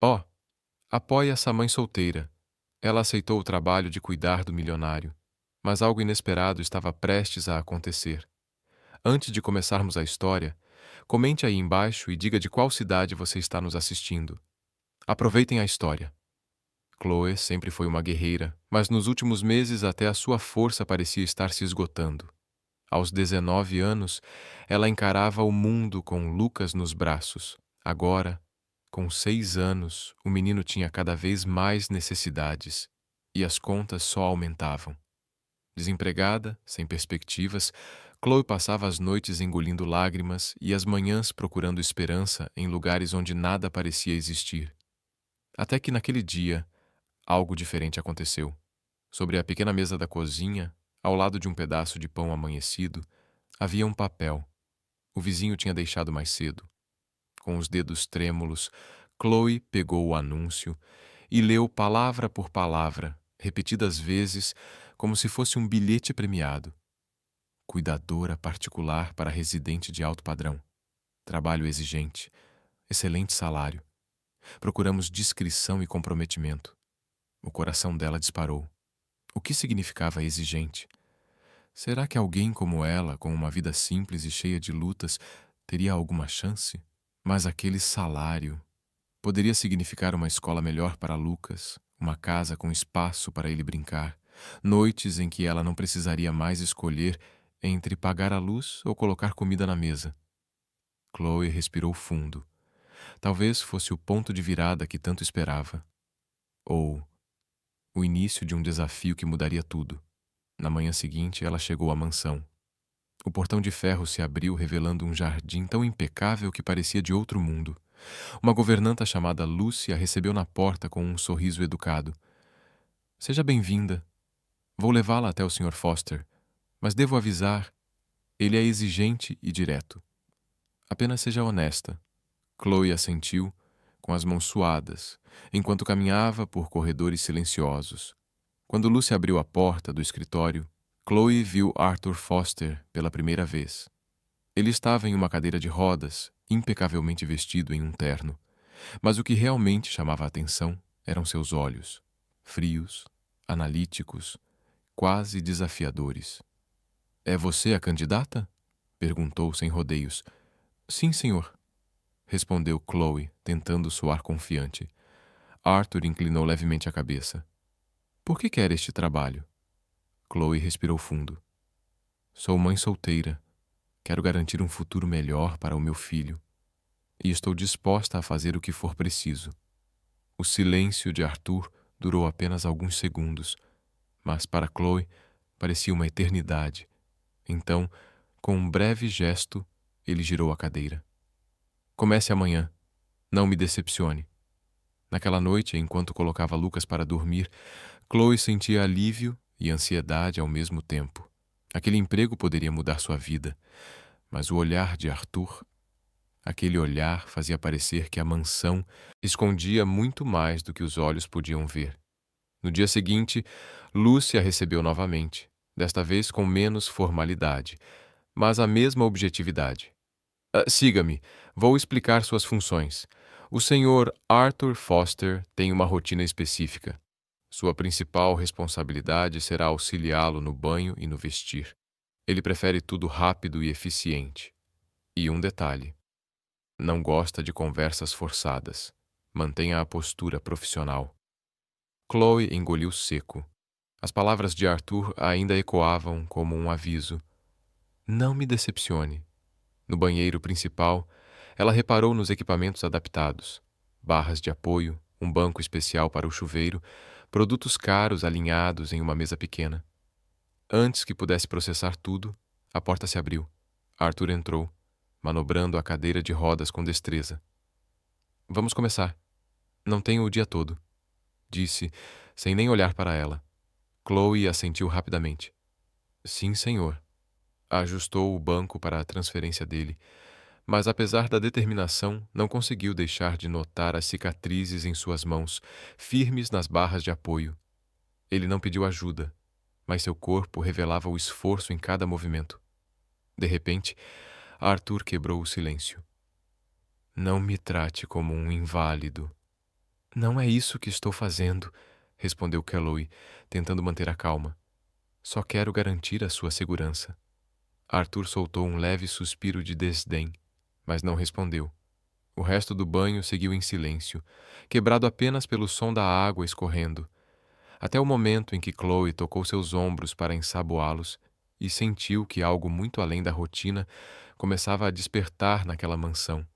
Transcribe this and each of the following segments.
Ó, apoie essa mãe solteira. Ela aceitou o trabalho de cuidar do milionário. Mas algo inesperado estava prestes a acontecer. Antes de começarmos a história, comente aí embaixo e diga de qual cidade você está nos assistindo. Aproveitem a história. Chloe sempre foi uma guerreira, mas nos últimos meses até a sua força parecia estar se esgotando. Aos 19 anos, ela encarava o mundo com Lucas nos braços. Agora, com 6 anos, o menino tinha cada vez mais necessidades e as contas só aumentavam. Desempregada, sem perspectivas, Chloe passava as noites engolindo lágrimas e as manhãs procurando esperança em lugares onde nada parecia existir. Até que naquele dia, algo diferente aconteceu. Sobre a pequena mesa da cozinha, ao lado de um pedaço de pão amanhecido, havia um papel. O vizinho tinha deixado mais cedo. Com os dedos trêmulos, Chloe pegou o anúncio e leu palavra por palavra, repetidas vezes, como se fosse um bilhete premiado. Cuidadora particular para residente de alto padrão. Trabalho exigente. Excelente salário. Procuramos discrição e comprometimento. O coração dela disparou. O que significava exigente? Será que alguém como ela, com uma vida simples e cheia de lutas, teria alguma chance? Mas aquele salário poderia significar uma escola melhor para Lucas, uma casa com espaço para ele brincar, noites em que ela não precisaria mais escolher entre pagar a luz ou colocar comida na mesa. Chloe respirou fundo. Talvez fosse o ponto de virada que tanto esperava. Ou o início de um desafio que mudaria tudo. Na manhã seguinte, ela chegou à mansão. O portão de ferro se abriu, revelando um jardim tão impecável que parecia de outro mundo. Uma governanta chamada Lúcia a recebeu na porta com um sorriso educado. Seja bem-vinda. Vou levá-la até o Sr. Foster, mas devo avisar, ele é exigente e direto. Apenas seja honesta. Chloe assentiu, com as mãos suadas, enquanto caminhava por corredores silenciosos. Quando Lucy abriu a porta do escritório, Chloe viu Arthur Foster pela primeira vez. Ele estava em uma cadeira de rodas, impecavelmente vestido em um terno. Mas o que realmente chamava a atenção eram seus olhos, frios, analíticos, quase desafiadores. "É você a candidata?" perguntou sem rodeios. "Sim, senhor", respondeu Chloe, tentando soar confiante. Arthur inclinou levemente a cabeça. "Por que quer este trabalho?" Chloe respirou fundo. "Sou mãe solteira. Quero garantir um futuro melhor para o meu filho. E estou disposta a fazer o que for preciso." O silêncio de Arthur durou apenas alguns segundos, mas para Chloe parecia uma eternidade. Então, com um breve gesto, ele girou a cadeira. "Comece amanhã. Não me decepcione." Naquela noite, enquanto colocava Lucas para dormir, Chloe sentia alívio e ansiedade ao mesmo tempo. Aquele emprego poderia mudar sua vida, mas o olhar de Arthur, aquele olhar fazia parecer que a mansão escondia muito mais do que os olhos podiam ver. No dia seguinte, Lúcia recebeu novamente, desta vez com menos formalidade, mas a mesma objetividade. Siga-me, vou explicar suas funções. O senhor Arthur Foster tem uma rotina específica. Sua principal responsabilidade será auxiliá-lo no banho e no vestir. Ele prefere tudo rápido e eficiente. E um detalhe: não gosta de conversas forçadas. Mantenha a postura profissional. Chloe engoliu seco. As palavras de Arthur ainda ecoavam como um aviso. Não me decepcione. No banheiro principal, ela reparou nos equipamentos adaptados: barras de apoio, um banco especial para o chuveiro, produtos caros alinhados em uma mesa pequena. Antes que pudesse processar tudo, a porta se abriu. Arthur entrou, manobrando a cadeira de rodas com destreza. "Vamos começar. Não tenho o dia todo", disse, sem nem olhar para ela. Chloe assentiu rapidamente. "Sim, senhor." Ajustou o banco para a transferência dele, mas apesar da determinação, não conseguiu deixar de notar as cicatrizes em suas mãos, firmes nas barras de apoio. Ele não pediu ajuda, mas seu corpo revelava o esforço em cada movimento. De repente, Arthur quebrou o silêncio. "Não me trate como um inválido." Não é isso que estou fazendo, respondeu Chloe, tentando manter a calma. Só quero garantir a sua segurança. Arthur soltou um leve suspiro de desdém, mas não respondeu. O resto do banho seguiu em silêncio, quebrado apenas pelo som da água escorrendo, até o momento em que Chloe tocou seus ombros para ensaboá-los e sentiu que algo muito além da rotina começava a despertar naquela mansão.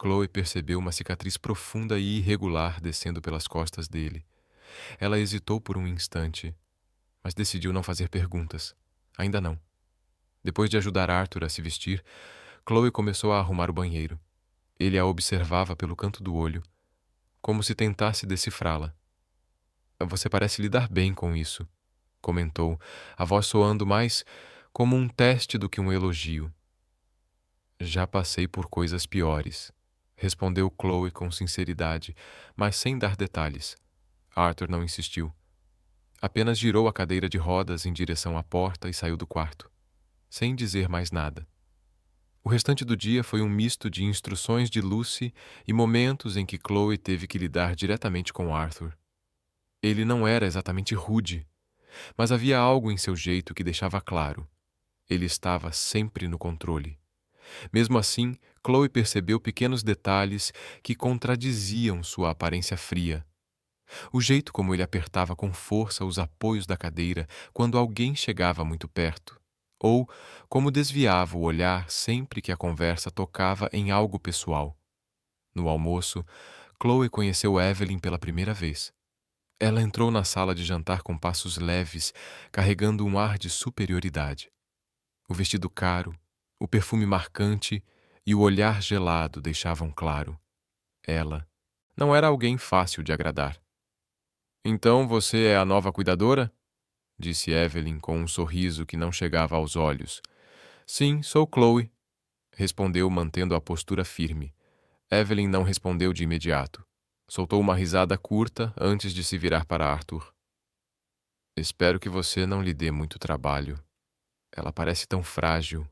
Chloe percebeu uma cicatriz profunda e irregular descendo pelas costas dele. Ela hesitou por um instante, mas decidiu não fazer perguntas. Ainda não. Depois de ajudar Arthur a se vestir, Chloe começou a arrumar o banheiro. Ele a observava pelo canto do olho, como se tentasse decifrá-la. Você parece lidar bem com isso, comentou, a voz soando mais como um teste do que um elogio. Já passei por coisas piores, respondeu Chloe com sinceridade, mas sem dar detalhes. Arthur não insistiu. Apenas girou a cadeira de rodas em direção à porta e saiu do quarto, sem dizer mais nada. O restante do dia foi um misto de instruções de Lucy e momentos em que Chloe teve que lidar diretamente com Arthur. Ele não era exatamente rude, mas havia algo em seu jeito que deixava claro. Ele estava sempre no controle. Mesmo assim, Chloe percebeu pequenos detalhes que contradiziam sua aparência fria. O jeito como ele apertava com força os apoios da cadeira quando alguém chegava muito perto, ou como desviava o olhar sempre que a conversa tocava em algo pessoal. No almoço, Chloe conheceu Evelyn pela primeira vez. Ela entrou na sala de jantar com passos leves, carregando um ar de superioridade. O vestido caro, o perfume marcante e o olhar gelado deixavam claro. Ela não era alguém fácil de agradar. Então você é a nova cuidadora? Disse Evelyn com um sorriso que não chegava aos olhos. Sim, sou Chloe, respondeu mantendo a postura firme. Evelyn não respondeu de imediato. Soltou uma risada curta antes de se virar para Arthur. Espero que você não lhe dê muito trabalho. Ela parece tão frágil.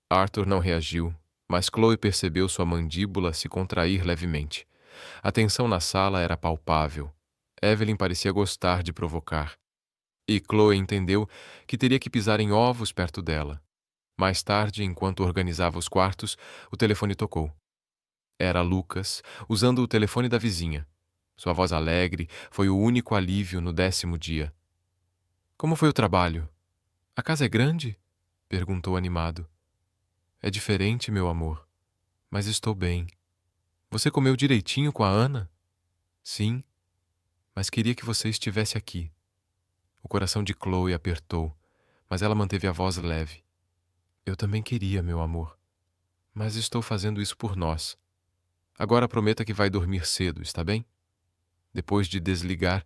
Arthur não reagiu, mas Chloe percebeu sua mandíbula se contrair levemente. A tensão na sala era palpável. Evelyn parecia gostar de provocar. E Chloe entendeu que teria que pisar em ovos perto dela. Mais tarde, enquanto organizava os quartos, o telefone tocou. Era Lucas, usando o telefone da vizinha. Sua voz alegre foi o único alívio no 10º dia. Como foi o trabalho? A casa é grande? Perguntou animado. É diferente, meu amor, mas estou bem. Você comeu direitinho com a Ana? Sim, mas queria que você estivesse aqui. O coração de Chloe apertou, mas ela manteve a voz leve. Eu também queria, meu amor, mas estou fazendo isso por nós. Agora prometa que vai dormir cedo, está bem? Depois de desligar,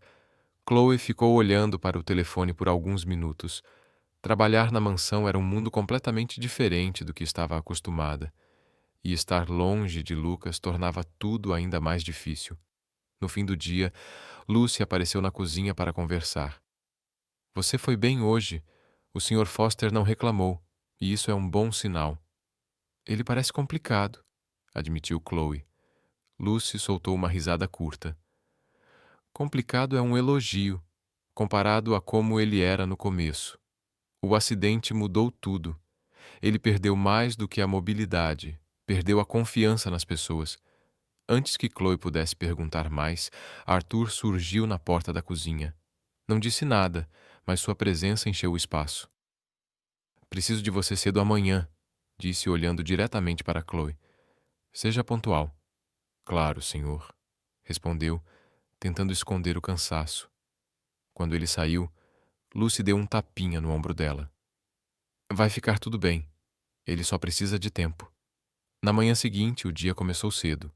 Chloe ficou olhando para o telefone por alguns minutos. Trabalhar na mansão era um mundo completamente diferente do que estava acostumada, e estar longe de Lucas tornava tudo ainda mais difícil. No fim do dia, Lucy apareceu na cozinha para conversar. Você foi bem hoje. O Sr. Foster não reclamou, e isso é um bom sinal. Ele parece complicado, admitiu Chloe. Lucy soltou uma risada curta. Complicado é um elogio, comparado a como ele era no começo. O acidente mudou tudo. Ele perdeu mais do que a mobilidade, perdeu a confiança nas pessoas. Antes que Chloe pudesse perguntar mais, Arthur surgiu na porta da cozinha. Não disse nada, mas sua presença encheu o espaço. Preciso de você cedo amanhã, disse olhando diretamente para Chloe. Seja pontual. Claro, senhor, respondeu, tentando esconder o cansaço. Quando ele saiu, Lucy deu um tapinha no ombro dela. Vai ficar tudo bem. Ele só precisa de tempo. Na manhã seguinte, o dia começou cedo.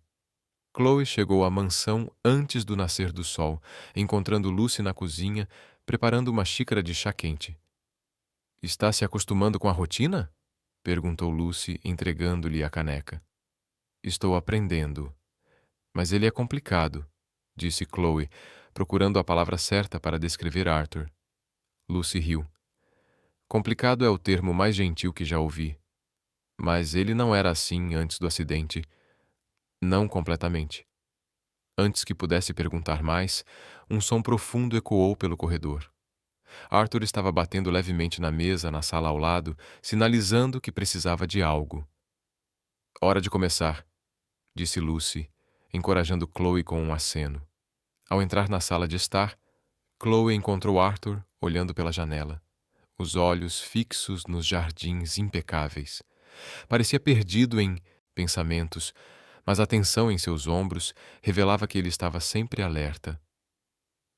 Chloe chegou à mansão antes do nascer do sol, encontrando Lucy na cozinha, preparando uma xícara de chá quente. Está se acostumando com a rotina? Perguntou Lucy, entregando-lhe a caneca. Estou aprendendo. Mas ele é complicado, disse Chloe, procurando a palavra certa para descrever Arthur. Lucy riu. Complicado é o termo mais gentil que já ouvi. Mas ele não era assim antes do acidente. Não completamente. Antes que pudesse perguntar mais, um som profundo ecoou pelo corredor. Arthur estava batendo levemente na mesa na sala ao lado, sinalizando que precisava de algo. Hora de começar, disse Lucy, encorajando Chloe com um aceno. Ao entrar na sala de estar, Chloe encontrou Arthur olhando pela janela, os olhos fixos nos jardins impecáveis. Parecia perdido em pensamentos, mas a tensão em seus ombros revelava que ele estava sempre alerta.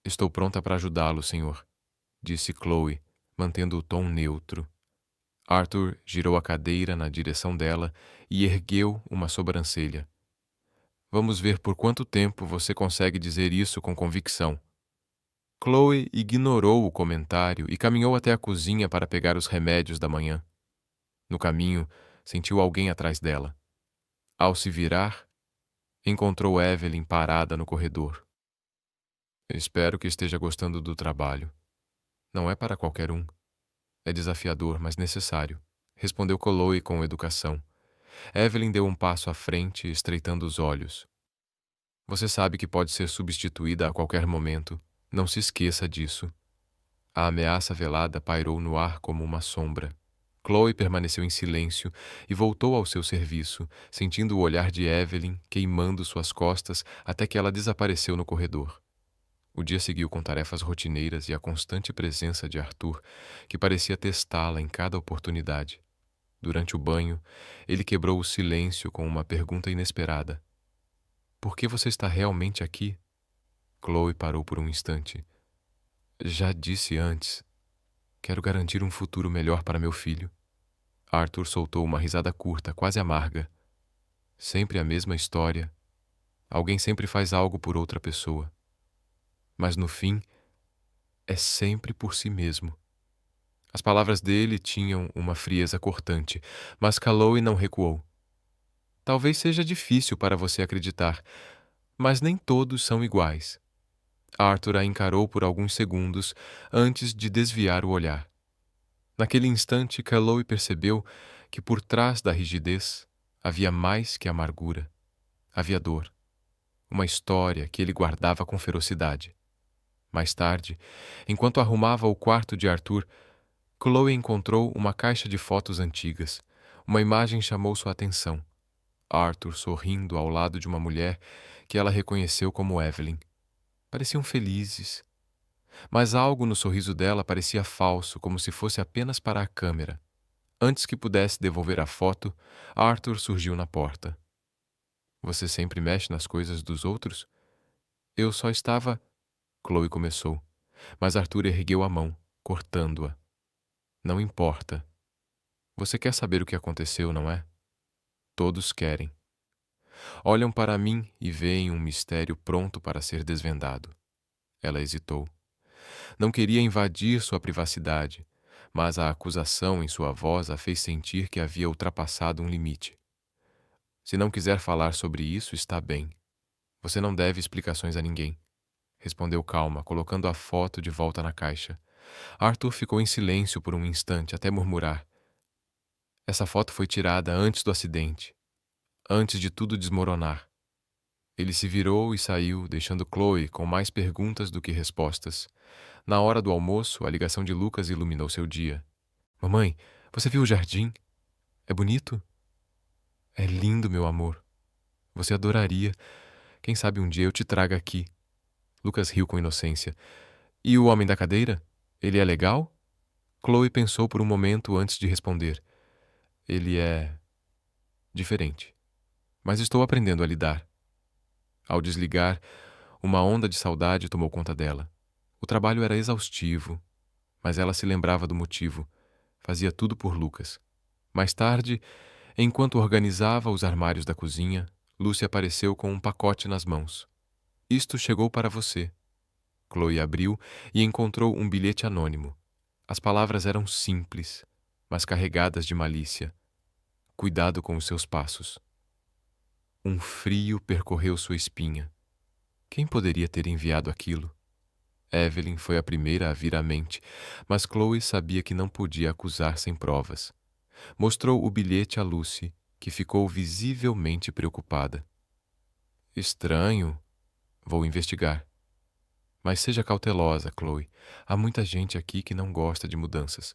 Estou pronta para ajudá-lo, senhor, disse Chloe, mantendo o tom neutro. Arthur girou a cadeira na direção dela e ergueu uma sobrancelha. Vamos ver por quanto tempo você consegue dizer isso com convicção. Chloe ignorou o comentário e caminhou até a cozinha para pegar os remédios da manhã. No caminho, sentiu alguém atrás dela. Ao se virar, encontrou Evelyn parada no corredor. Espero que esteja gostando do trabalho. Não é para qualquer um. É desafiador, mas necessário, respondeu Chloe com educação. Evelyn deu um passo à frente, estreitando os olhos. Você sabe que pode ser substituída a qualquer momento. Não se esqueça disso. A ameaça velada pairou no ar como uma sombra. Chloe permaneceu em silêncio e voltou ao seu serviço, sentindo o olhar de Evelyn queimando suas costas até que ela desapareceu no corredor. O dia seguiu com tarefas rotineiras e a constante presença de Arthur, que parecia testá-la em cada oportunidade. Durante o banho, ele quebrou o silêncio com uma pergunta inesperada. Por que você está realmente aqui? Chloe parou por um instante. Já disse antes. Quero garantir um futuro melhor para meu filho. Arthur soltou uma risada curta, quase amarga. Sempre a mesma história. Alguém sempre faz algo por outra pessoa. Mas no fim, é sempre por si mesmo. As palavras dele tinham uma frieza cortante, mas Chloe não recuou. Talvez seja difícil para você acreditar, mas nem todos são iguais. Arthur a encarou por alguns segundos antes de desviar o olhar. Naquele instante, Chloe percebeu que por trás da rigidez havia mais que amargura. Havia dor. Uma história que ele guardava com ferocidade. Mais tarde, enquanto arrumava o quarto de Arthur, Chloe encontrou uma caixa de fotos antigas. Uma imagem chamou sua atenção. Arthur sorrindo ao lado de uma mulher que ela reconheceu como Evelyn. Pareciam felizes. Mas algo no sorriso dela parecia falso, como se fosse apenas para a câmera. Antes que pudesse devolver a foto, Arthur surgiu na porta. Você sempre mexe nas coisas dos outros? Eu só estava... Chloe começou, mas Arthur ergueu a mão, cortando-a. Não importa. Você quer saber o que aconteceu, não é? Todos querem. Olham para mim e veem um mistério pronto para ser desvendado. Ela hesitou. Não queria invadir sua privacidade, mas a acusação em sua voz a fez sentir que havia ultrapassado um limite. Se não quiser falar sobre isso, está bem. Você não deve explicações a ninguém, respondeu calma, colocando a foto de volta na caixa. Arthur ficou em silêncio por um instante, até murmurar. Essa foto foi tirada antes do acidente, antes de tudo desmoronar. Ele se virou e saiu, deixando Chloe com mais perguntas do que respostas. Na hora do almoço, a ligação de Lucas iluminou seu dia. Mamãe, você viu o jardim? É bonito? É lindo, meu amor. Você adoraria. Quem sabe um dia eu te traga aqui. Lucas riu com inocência. E o homem da cadeira? Ele é legal? Chloe pensou por um momento antes de responder. Ele é... diferente. Mas estou aprendendo a lidar. Ao desligar, uma onda de saudade tomou conta dela. O trabalho era exaustivo, mas ela se lembrava do motivo. Fazia tudo por Lucas. Mais tarde, enquanto organizava os armários da cozinha, Lucy apareceu com um pacote nas mãos. Isto chegou para você. Chloe abriu e encontrou um bilhete anônimo. As palavras eram simples, mas carregadas de malícia. Cuidado com os seus passos. Um frio percorreu sua espinha. Quem poderia ter enviado aquilo? Evelyn foi a primeira a vir à mente, mas Chloe sabia que não podia acusar sem provas. Mostrou o bilhete a Lucy, que ficou visivelmente preocupada. Estranho. Vou investigar. Mas seja cautelosa, Chloe. Há muita gente aqui que não gosta de mudanças.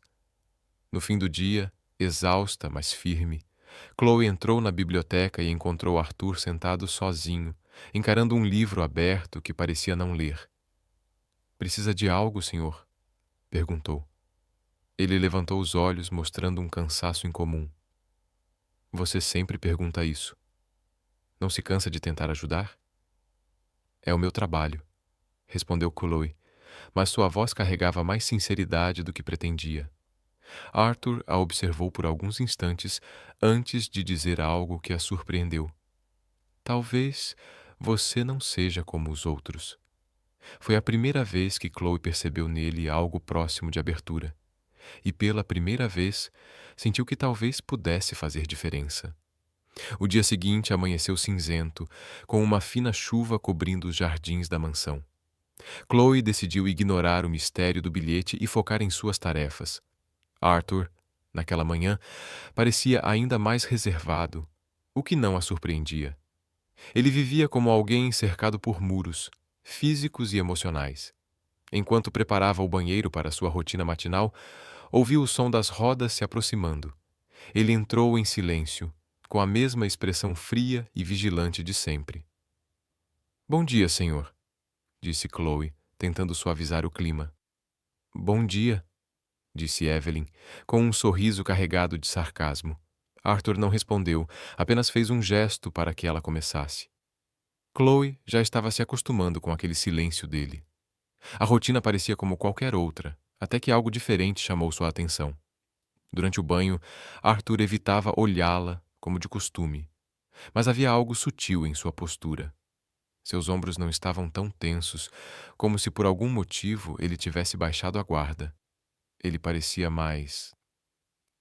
No fim do dia, exausta, mas firme, Chloe entrou na biblioteca e encontrou Arthur sentado sozinho, encarando um livro aberto que parecia não ler. Precisa de algo, senhor? Perguntou. Ele levantou os olhos, mostrando um cansaço incomum. Você sempre pergunta isso. Não se cansa de tentar ajudar? É o meu trabalho, respondeu Chloe, mas sua voz carregava mais sinceridade do que pretendia. Arthur a observou por alguns instantes antes de dizer algo que a surpreendeu. Talvez você não seja como os outros. Foi a primeira vez que Chloe percebeu nele algo próximo de abertura. E pela primeira vez, sentiu que talvez pudesse fazer diferença. O dia seguinte amanheceu cinzento, com uma fina chuva cobrindo os jardins da mansão. Chloe decidiu ignorar o mistério do bilhete e focar em suas tarefas. Arthur, naquela manhã, parecia ainda mais reservado, o que não a surpreendia. Ele vivia como alguém cercado por muros, físicos e emocionais. Enquanto preparava o banheiro para sua rotina matinal, ouviu o som das rodas se aproximando. Ele entrou em silêncio, com a mesma expressão fria e vigilante de sempre. Bom dia, senhor, disse Chloe, tentando suavizar o clima. Bom dia, disse Evelyn, com um sorriso carregado de sarcasmo. Arthur não respondeu, apenas fez um gesto para que ela começasse. Chloe já estava se acostumando com aquele silêncio dele. A rotina parecia como qualquer outra, até que algo diferente chamou sua atenção. Durante o banho, Arthur evitava olhá-la, como de costume, mas havia algo sutil em sua postura. Seus ombros não estavam tão tensos, como se por algum motivo ele tivesse baixado a guarda. Ele parecia mais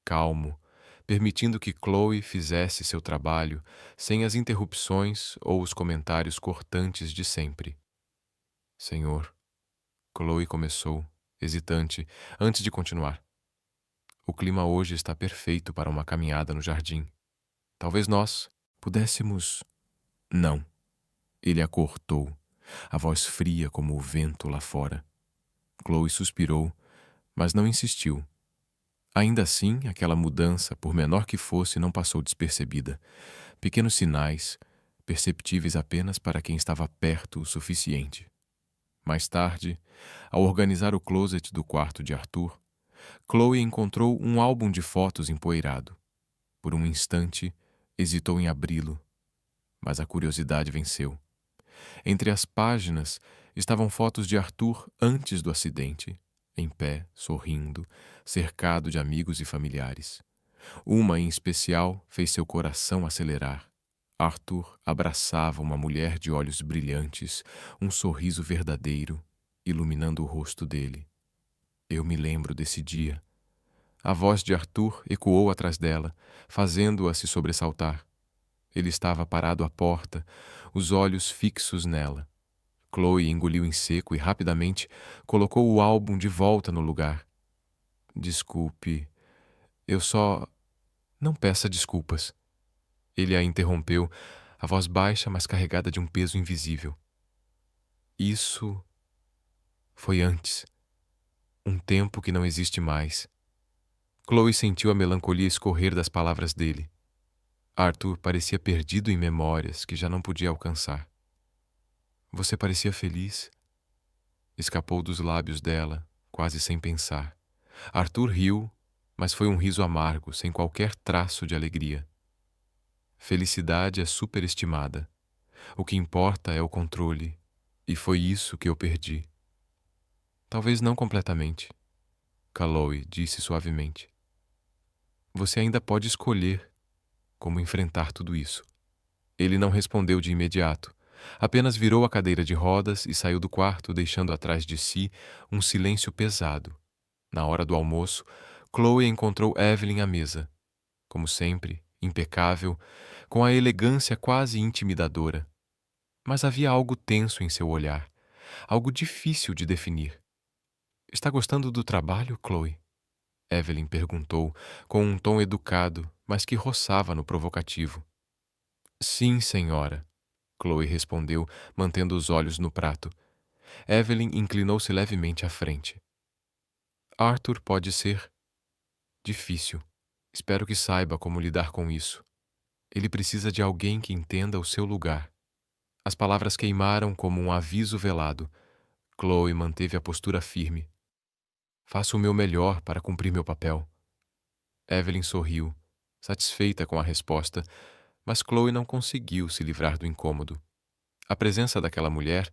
calmo, permitindo que Chloe fizesse seu trabalho sem as interrupções ou os comentários cortantes de sempre. Senhor, Chloe começou, hesitante, antes de continuar. O clima hoje está perfeito para uma caminhada no jardim. Talvez nós pudéssemos... Não. Ele a cortou, a voz fria como o vento lá fora. Chloe suspirou, mas não insistiu. Ainda assim, aquela mudança, por menor que fosse, não passou despercebida. Pequenos sinais, perceptíveis apenas para quem estava perto o suficiente. Mais tarde, ao organizar o closet do quarto de Arthur, Chloe encontrou um álbum de fotos empoeirado. Por um instante, hesitou em abri-lo, mas a curiosidade venceu. Entre as páginas estavam fotos de Arthur antes do acidente, em pé, sorrindo, cercado de amigos e familiares. Uma, em especial, fez seu coração acelerar. Arthur abraçava uma mulher de olhos brilhantes, um sorriso verdadeiro, iluminando o rosto dele. Eu me lembro desse dia. A voz de Arthur ecoou atrás dela, fazendo-a se sobressaltar. Ele estava parado à porta, os olhos fixos nela. Chloe engoliu em seco e rapidamente colocou o álbum de volta no lugar. Desculpe, eu só... Não peça desculpas. Ele a interrompeu, a voz baixa, mas carregada de um peso invisível. Isso foi antes. Um tempo que não existe mais. Chloe sentiu a melancolia escorrer das palavras dele. Arthur parecia perdido em memórias que já não podia alcançar. Você parecia feliz. Escapou dos lábios dela, quase sem pensar. Arthur riu, mas foi um riso amargo, sem qualquer traço de alegria. Felicidade é superestimada. O que importa é o controle, e foi isso que eu perdi. Talvez não completamente, Chloe disse suavemente. Você ainda pode escolher como enfrentar tudo isso. Ele não respondeu de imediato. Apenas virou a cadeira de rodas e saiu do quarto, deixando atrás de si um silêncio pesado. Na hora do almoço, Chloe encontrou Evelyn à mesa. Como sempre, impecável, com a elegância quase intimidadora. Mas havia algo tenso em seu olhar, algo difícil de definir. Está gostando do trabalho, Chloe? Evelyn perguntou, com um tom educado, mas que roçava no provocativo. Sim, senhora. Chloe respondeu, mantendo os olhos no prato. Evelyn inclinou-se levemente à frente. Arthur pode ser difícil. Espero que saiba como lidar com isso. Ele precisa de alguém que entenda o seu lugar. As palavras queimaram como um aviso velado. Chloe manteve a postura firme. Faço o meu melhor para cumprir meu papel. Evelyn sorriu, satisfeita com a resposta, mas Chloe não conseguiu se livrar do incômodo. A presença daquela mulher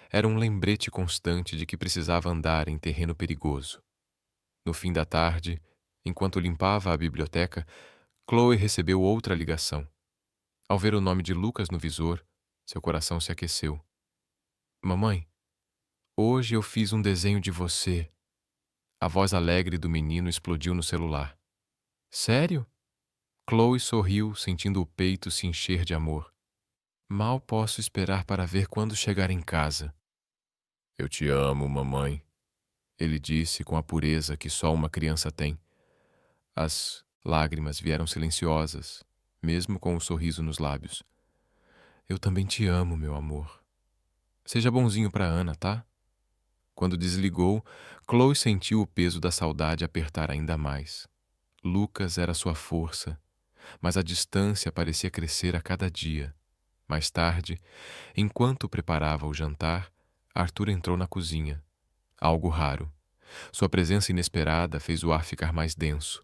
era um lembrete constante de que precisava andar em terreno perigoso. No fim da tarde, enquanto limpava a biblioteca, Chloe recebeu outra ligação. Ao ver o nome de Lucas no visor, seu coração se aqueceu. Mamãe, hoje eu fiz um desenho de você. A voz alegre do menino explodiu no celular. Sério? Chloe sorriu, sentindo o peito se encher de amor. Mal posso esperar para ver quando chegar em casa. Eu te amo, mamãe, ele disse com a pureza que só uma criança tem. As lágrimas vieram silenciosas, mesmo com o sorriso nos lábios. Eu também te amo, meu amor. Seja bonzinho para Ana, tá? Quando desligou, Chloe sentiu o peso da saudade apertar ainda mais. Lucas era sua força, mas a distância parecia crescer a cada dia. Mais tarde, enquanto preparava o jantar, Arthur entrou na cozinha. Algo raro. Sua presença inesperada fez o ar ficar mais denso.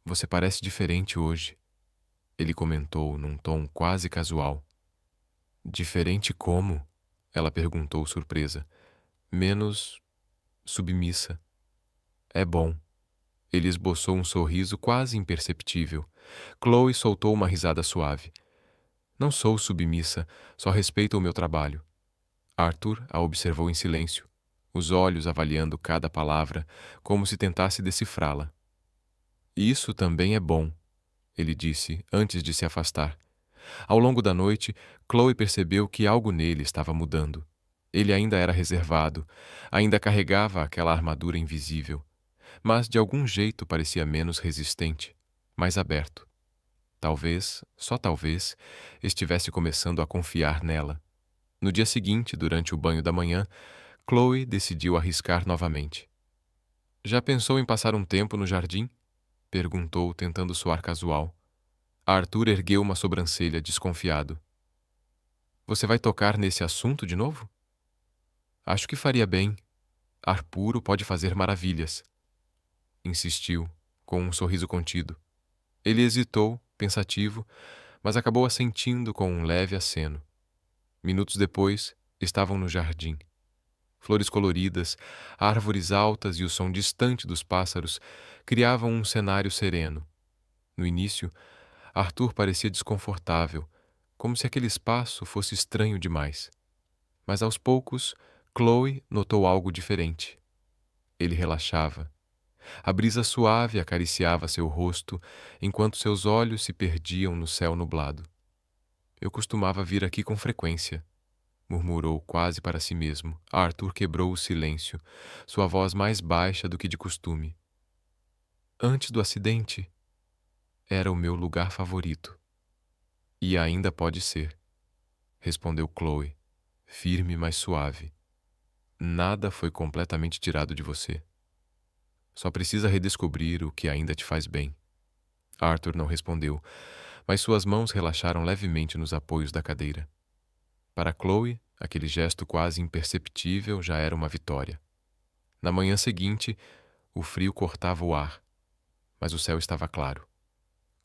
Você parece diferente hoje, ele comentou num tom quase casual. Diferente como? Ela perguntou surpresa. Menos submissa. É bom. Ele esboçou um sorriso quase imperceptível. Chloe soltou uma risada suave. Não sou submissa, só respeito o meu trabalho. Arthur a observou em silêncio, os olhos avaliando cada palavra, como se tentasse decifrá-la. Isso também é bom, ele disse antes de se afastar. Ao longo da noite, Chloe percebeu que algo nele estava mudando. Ele ainda era reservado, ainda carregava aquela armadura invisível, mas de algum jeito parecia menos resistente, mais aberto. Talvez, só talvez, estivesse começando a confiar nela. No dia seguinte, durante o banho da manhã, Chloe decidiu arriscar novamente. Já pensou em passar um tempo no jardim? Perguntou, tentando soar casual. Arthur ergueu uma sobrancelha, desconfiado. Você vai tocar nesse assunto de novo? Acho que faria bem. Ar puro pode fazer maravilhas. Insistiu, com um sorriso contido. Ele hesitou, pensativo, mas acabou assentindo com um leve aceno. Minutos depois, estavam no jardim. Flores coloridas, árvores altas e o som distante dos pássaros criavam um cenário sereno. No início, Arthur parecia desconfortável, como se aquele espaço fosse estranho demais. Mas aos poucos, Chloe notou algo diferente. Ele relaxava. A brisa suave acariciava seu rosto, enquanto seus olhos se perdiam no céu nublado. Eu costumava vir aqui com frequência, murmurou quase para si mesmo. Arthur quebrou o silêncio, sua voz mais baixa do que de costume. Antes do acidente, era o meu lugar favorito. E ainda pode ser, respondeu Chloe, firme, mas suave. Nada foi completamente tirado de você. Só precisa redescobrir o que ainda te faz bem. Arthur não respondeu, mas suas mãos relaxaram levemente nos apoios da cadeira. Para Chloe, aquele gesto quase imperceptível já era uma vitória. Na manhã seguinte, o frio cortava o ar, mas o céu estava claro.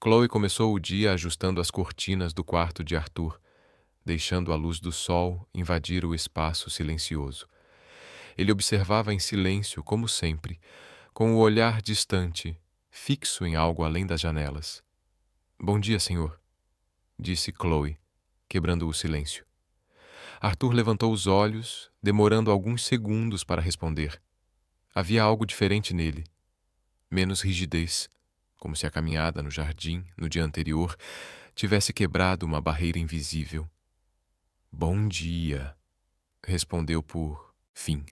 Chloe começou o dia ajustando as cortinas do quarto de Arthur, deixando a luz do sol invadir o espaço silencioso. Ele observava em silêncio, como sempre, com o olhar distante, fixo em algo além das janelas. Bom dia, senhor, disse Chloe, quebrando o silêncio. Arthur levantou os olhos, demorando alguns segundos para responder. Havia algo diferente nele. Menos rigidez, como se a caminhada no jardim, no dia anterior, tivesse quebrado uma barreira invisível. Bom dia, respondeu por fim.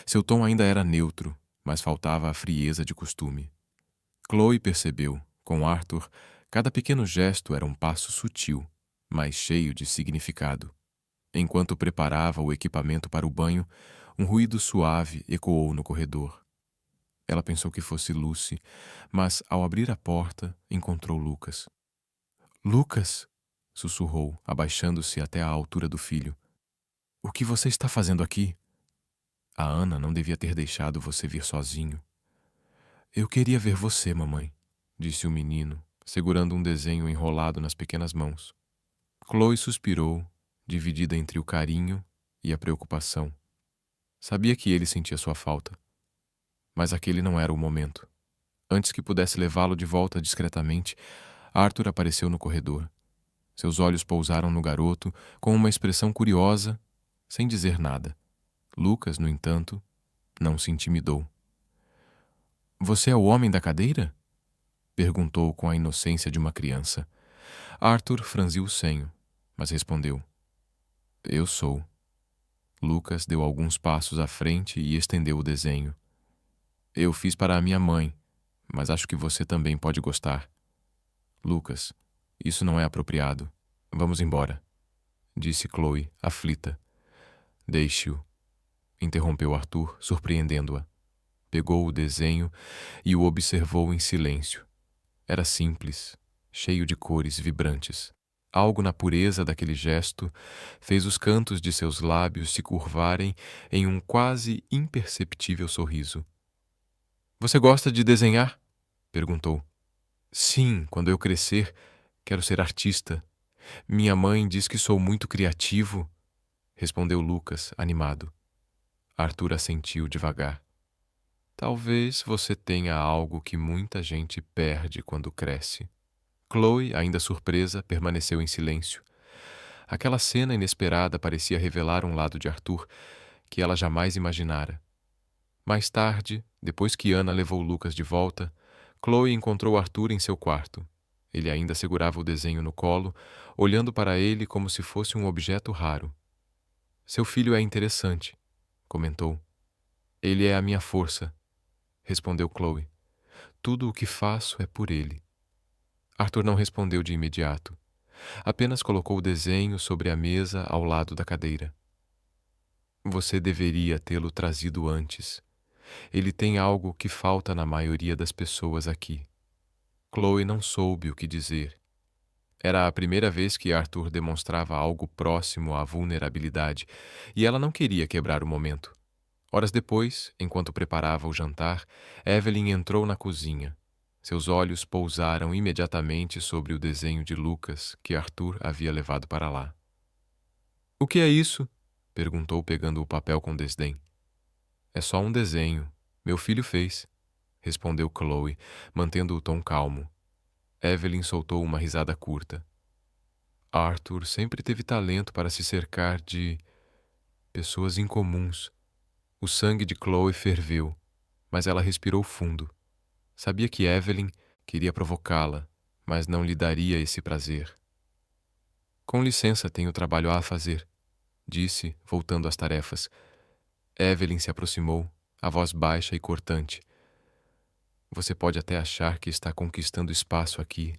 Seu tom ainda era neutro, mas faltava a frieza de costume. Chloe percebeu, com Arthur, cada pequeno gesto era um passo sutil, mas cheio de significado. Enquanto preparava o equipamento para o banho, um ruído suave ecoou no corredor. Ela pensou que fosse Lucy, mas ao abrir a porta, encontrou Lucas. Lucas! Sussurrou, abaixando-se até a altura do filho. O que você está fazendo aqui? A Ana não devia ter deixado você vir sozinho. Eu queria ver você, mamãe, disse o menino, segurando um desenho enrolado nas pequenas mãos. Chloe suspirou, dividida entre o carinho e a preocupação. Sabia que ele sentia sua falta, mas aquele não era o momento. Antes que pudesse levá-lo de volta discretamente, Arthur apareceu no corredor. Seus olhos pousaram no garoto com uma expressão curiosa, sem dizer nada. Lucas, no entanto, não se intimidou. Você é o homem da cadeira? Perguntou com a inocência de uma criança. Arthur franziu o senho, mas respondeu. Eu sou. Lucas deu alguns passos à frente e estendeu o desenho. Eu fiz para a minha mãe, mas acho que você também pode gostar. Lucas, isso não é apropriado. Vamos embora, disse Chloe, aflita. Deixe-o, interrompeu Arthur, surpreendendo-a. Pegou o desenho e o observou em silêncio. Era simples, cheio de cores vibrantes. Algo na pureza daquele gesto fez os cantos de seus lábios se curvarem em um quase imperceptível sorriso. Você gosta de desenhar? Perguntou. Sim, quando eu crescer, quero ser artista. Minha mãe diz que sou muito criativo, respondeu Lucas, animado. Arthur assentiu devagar. Talvez você tenha algo que muita gente perde quando cresce. Chloe, ainda surpresa, permaneceu em silêncio. Aquela cena inesperada parecia revelar um lado de Arthur que ela jamais imaginara. Mais tarde, depois que Ana levou Lucas de volta, Chloe encontrou Arthur em seu quarto. Ele ainda segurava o desenho no colo, olhando para ele como se fosse um objeto raro. Seu filho é interessante, comentou. Ele é a minha força, respondeu Chloe. Tudo o que faço é por ele. Arthur não respondeu de imediato. Apenas colocou o desenho sobre a mesa ao lado da cadeira. Você deveria tê-lo trazido antes. Ele tem algo que falta na maioria das pessoas aqui. Chloe não soube o que dizer. Era a primeira vez que Arthur demonstrava algo próximo à vulnerabilidade, e ela não queria quebrar o momento. Horas depois, enquanto preparava o jantar, Evelyn entrou na cozinha. Seus olhos pousaram imediatamente sobre o desenho de Lucas que Arthur havia levado para lá. O que é isso? Perguntou, pegando o papel com desdém. É só um desenho. Meu filho fez, respondeu Chloe, mantendo o tom calmo. Evelyn soltou uma risada curta. Arthur sempre teve talento para se cercar de pessoas incomuns. O sangue de Chloe ferveu, mas ela respirou fundo. Sabia que Evelyn queria provocá-la, mas não lhe daria esse prazer. Com licença, tenho trabalho a fazer, disse, voltando às tarefas. Evelyn se aproximou, a voz baixa e cortante. Você pode até achar que está conquistando espaço aqui,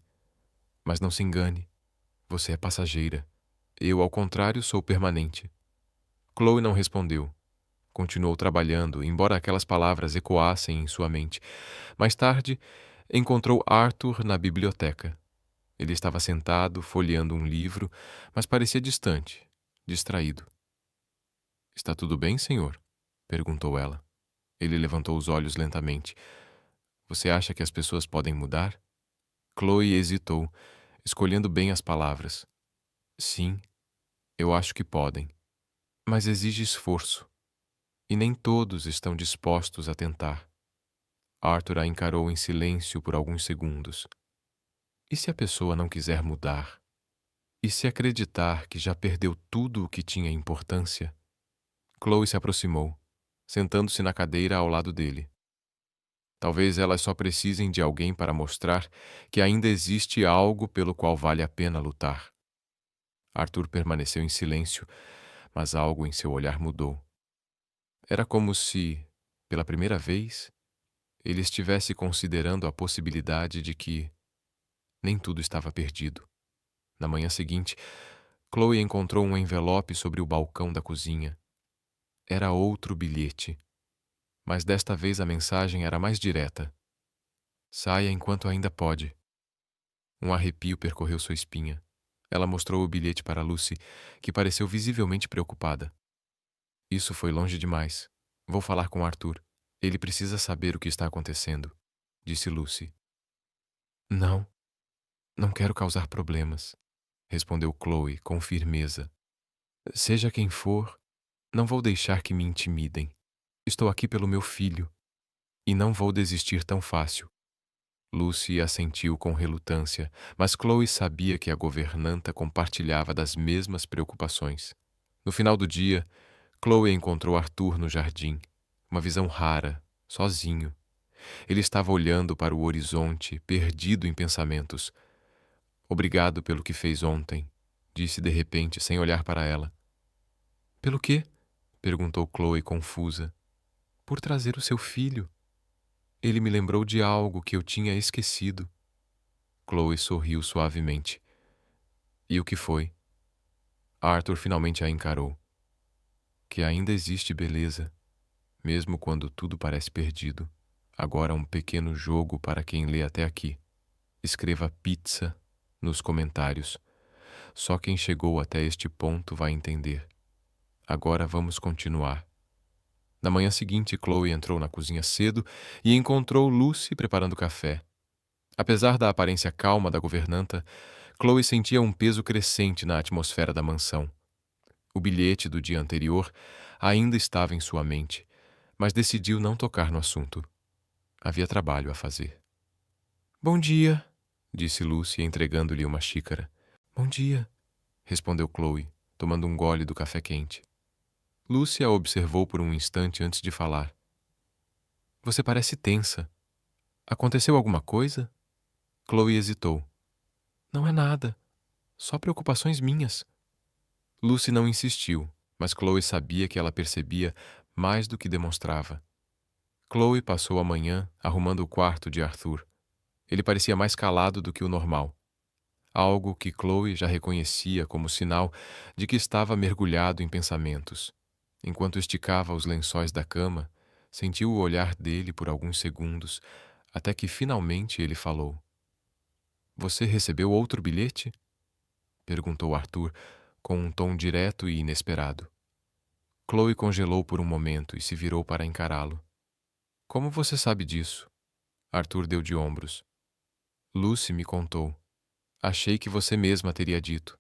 mas não se engane. Você é passageira. Eu, ao contrário, sou permanente. Chloe não respondeu. Continuou trabalhando, embora aquelas palavras ecoassem em sua mente. Mais tarde, encontrou Arthur na biblioteca. Ele estava sentado, folheando um livro, mas parecia distante, distraído. Está tudo bem, senhor? Perguntou ela. Ele levantou os olhos lentamente. Você acha que as pessoas podem mudar? Chloe hesitou, escolhendo bem as palavras. Sim, eu acho que podem. Mas exige esforço. E nem todos estão dispostos a tentar. Arthur a encarou em silêncio por alguns segundos. E se a pessoa não quiser mudar? E se acreditar que já perdeu tudo o que tinha importância? Chloe se aproximou, sentando-se na cadeira ao lado dele. Talvez elas só precisem de alguém para mostrar que ainda existe algo pelo qual vale a pena lutar. Arthur permaneceu em silêncio, mas algo em seu olhar mudou. Era como se, pela primeira vez, ele estivesse considerando a possibilidade de que nem tudo estava perdido. Na manhã seguinte, Chloe encontrou um envelope sobre o balcão da cozinha. Era outro bilhete, mas desta vez a mensagem era mais direta. Saia enquanto ainda pode. Um arrepio percorreu sua espinha. Ela mostrou o bilhete para Lucy, que pareceu visivelmente preocupada. Isso foi longe demais. Vou falar com Arthur. Ele precisa saber o que está acontecendo, disse Lucy. Não, não quero causar problemas, respondeu Chloe com firmeza. Seja quem for, não vou deixar que me intimidem. Estou aqui pelo meu filho e não vou desistir tão fácil. Lucy assentiu com relutância, mas Chloe sabia que a governanta compartilhava das mesmas preocupações. No final do dia, Chloe encontrou Arthur no jardim, uma visão rara, sozinho. Ele estava olhando para o horizonte, perdido em pensamentos. Obrigado pelo que fez ontem, disse de repente, sem olhar para ela. Pelo quê? Perguntou Chloe confusa. Por trazer o seu filho. Ele me lembrou de algo que eu tinha esquecido. Chloe sorriu suavemente. E o que foi? Arthur finalmente a encarou. Que ainda existe beleza, mesmo quando tudo parece perdido. Agora um pequeno jogo para quem lê até aqui. Escreva pizza nos comentários. Só quem chegou até este ponto vai entender. Agora vamos continuar. Na manhã seguinte, Chloe entrou na cozinha cedo e encontrou Lucy preparando café. Apesar da aparência calma da governanta, Chloe sentia um peso crescente na atmosfera da mansão. O bilhete do dia anterior ainda estava em sua mente, mas decidiu não tocar no assunto. Havia trabalho a fazer. Bom dia, disse Lucy, entregando-lhe uma xícara. Bom dia, respondeu Chloe, tomando um gole do café quente. Lucy a observou por um instante antes de falar. Você parece tensa. Aconteceu alguma coisa? Chloe hesitou. Não é nada. Só preocupações minhas. Lucy não insistiu, mas Chloe sabia que ela percebia mais do que demonstrava. Chloe passou a manhã arrumando o quarto de Arthur. Ele parecia mais calado do que o normal. Algo que Chloe já reconhecia como sinal de que estava mergulhado em pensamentos. Enquanto esticava os lençóis da cama, sentiu o olhar dele por alguns segundos, até que finalmente ele falou. Você recebeu outro bilhete? Perguntou Arthur, com um tom direto e inesperado. Chloe congelou por um momento e se virou para encará-lo. Como você sabe disso? Arthur deu de ombros. Lucy me contou. Achei que você mesma teria dito.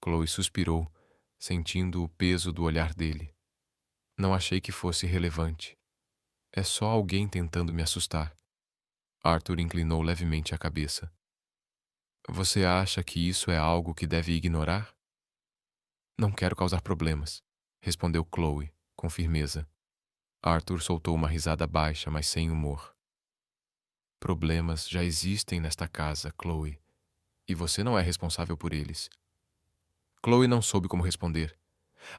Chloe suspirou, sentindo o peso do olhar dele. Não achei que fosse relevante. É só alguém tentando me assustar. Arthur inclinou levemente a cabeça. Você acha que isso é algo que deve ignorar? Não quero causar problemas, respondeu Chloe, com firmeza. Arthur soltou uma risada baixa, mas sem humor. Problemas já existem nesta casa, Chloe, e você não é responsável por eles. Chloe não soube como responder.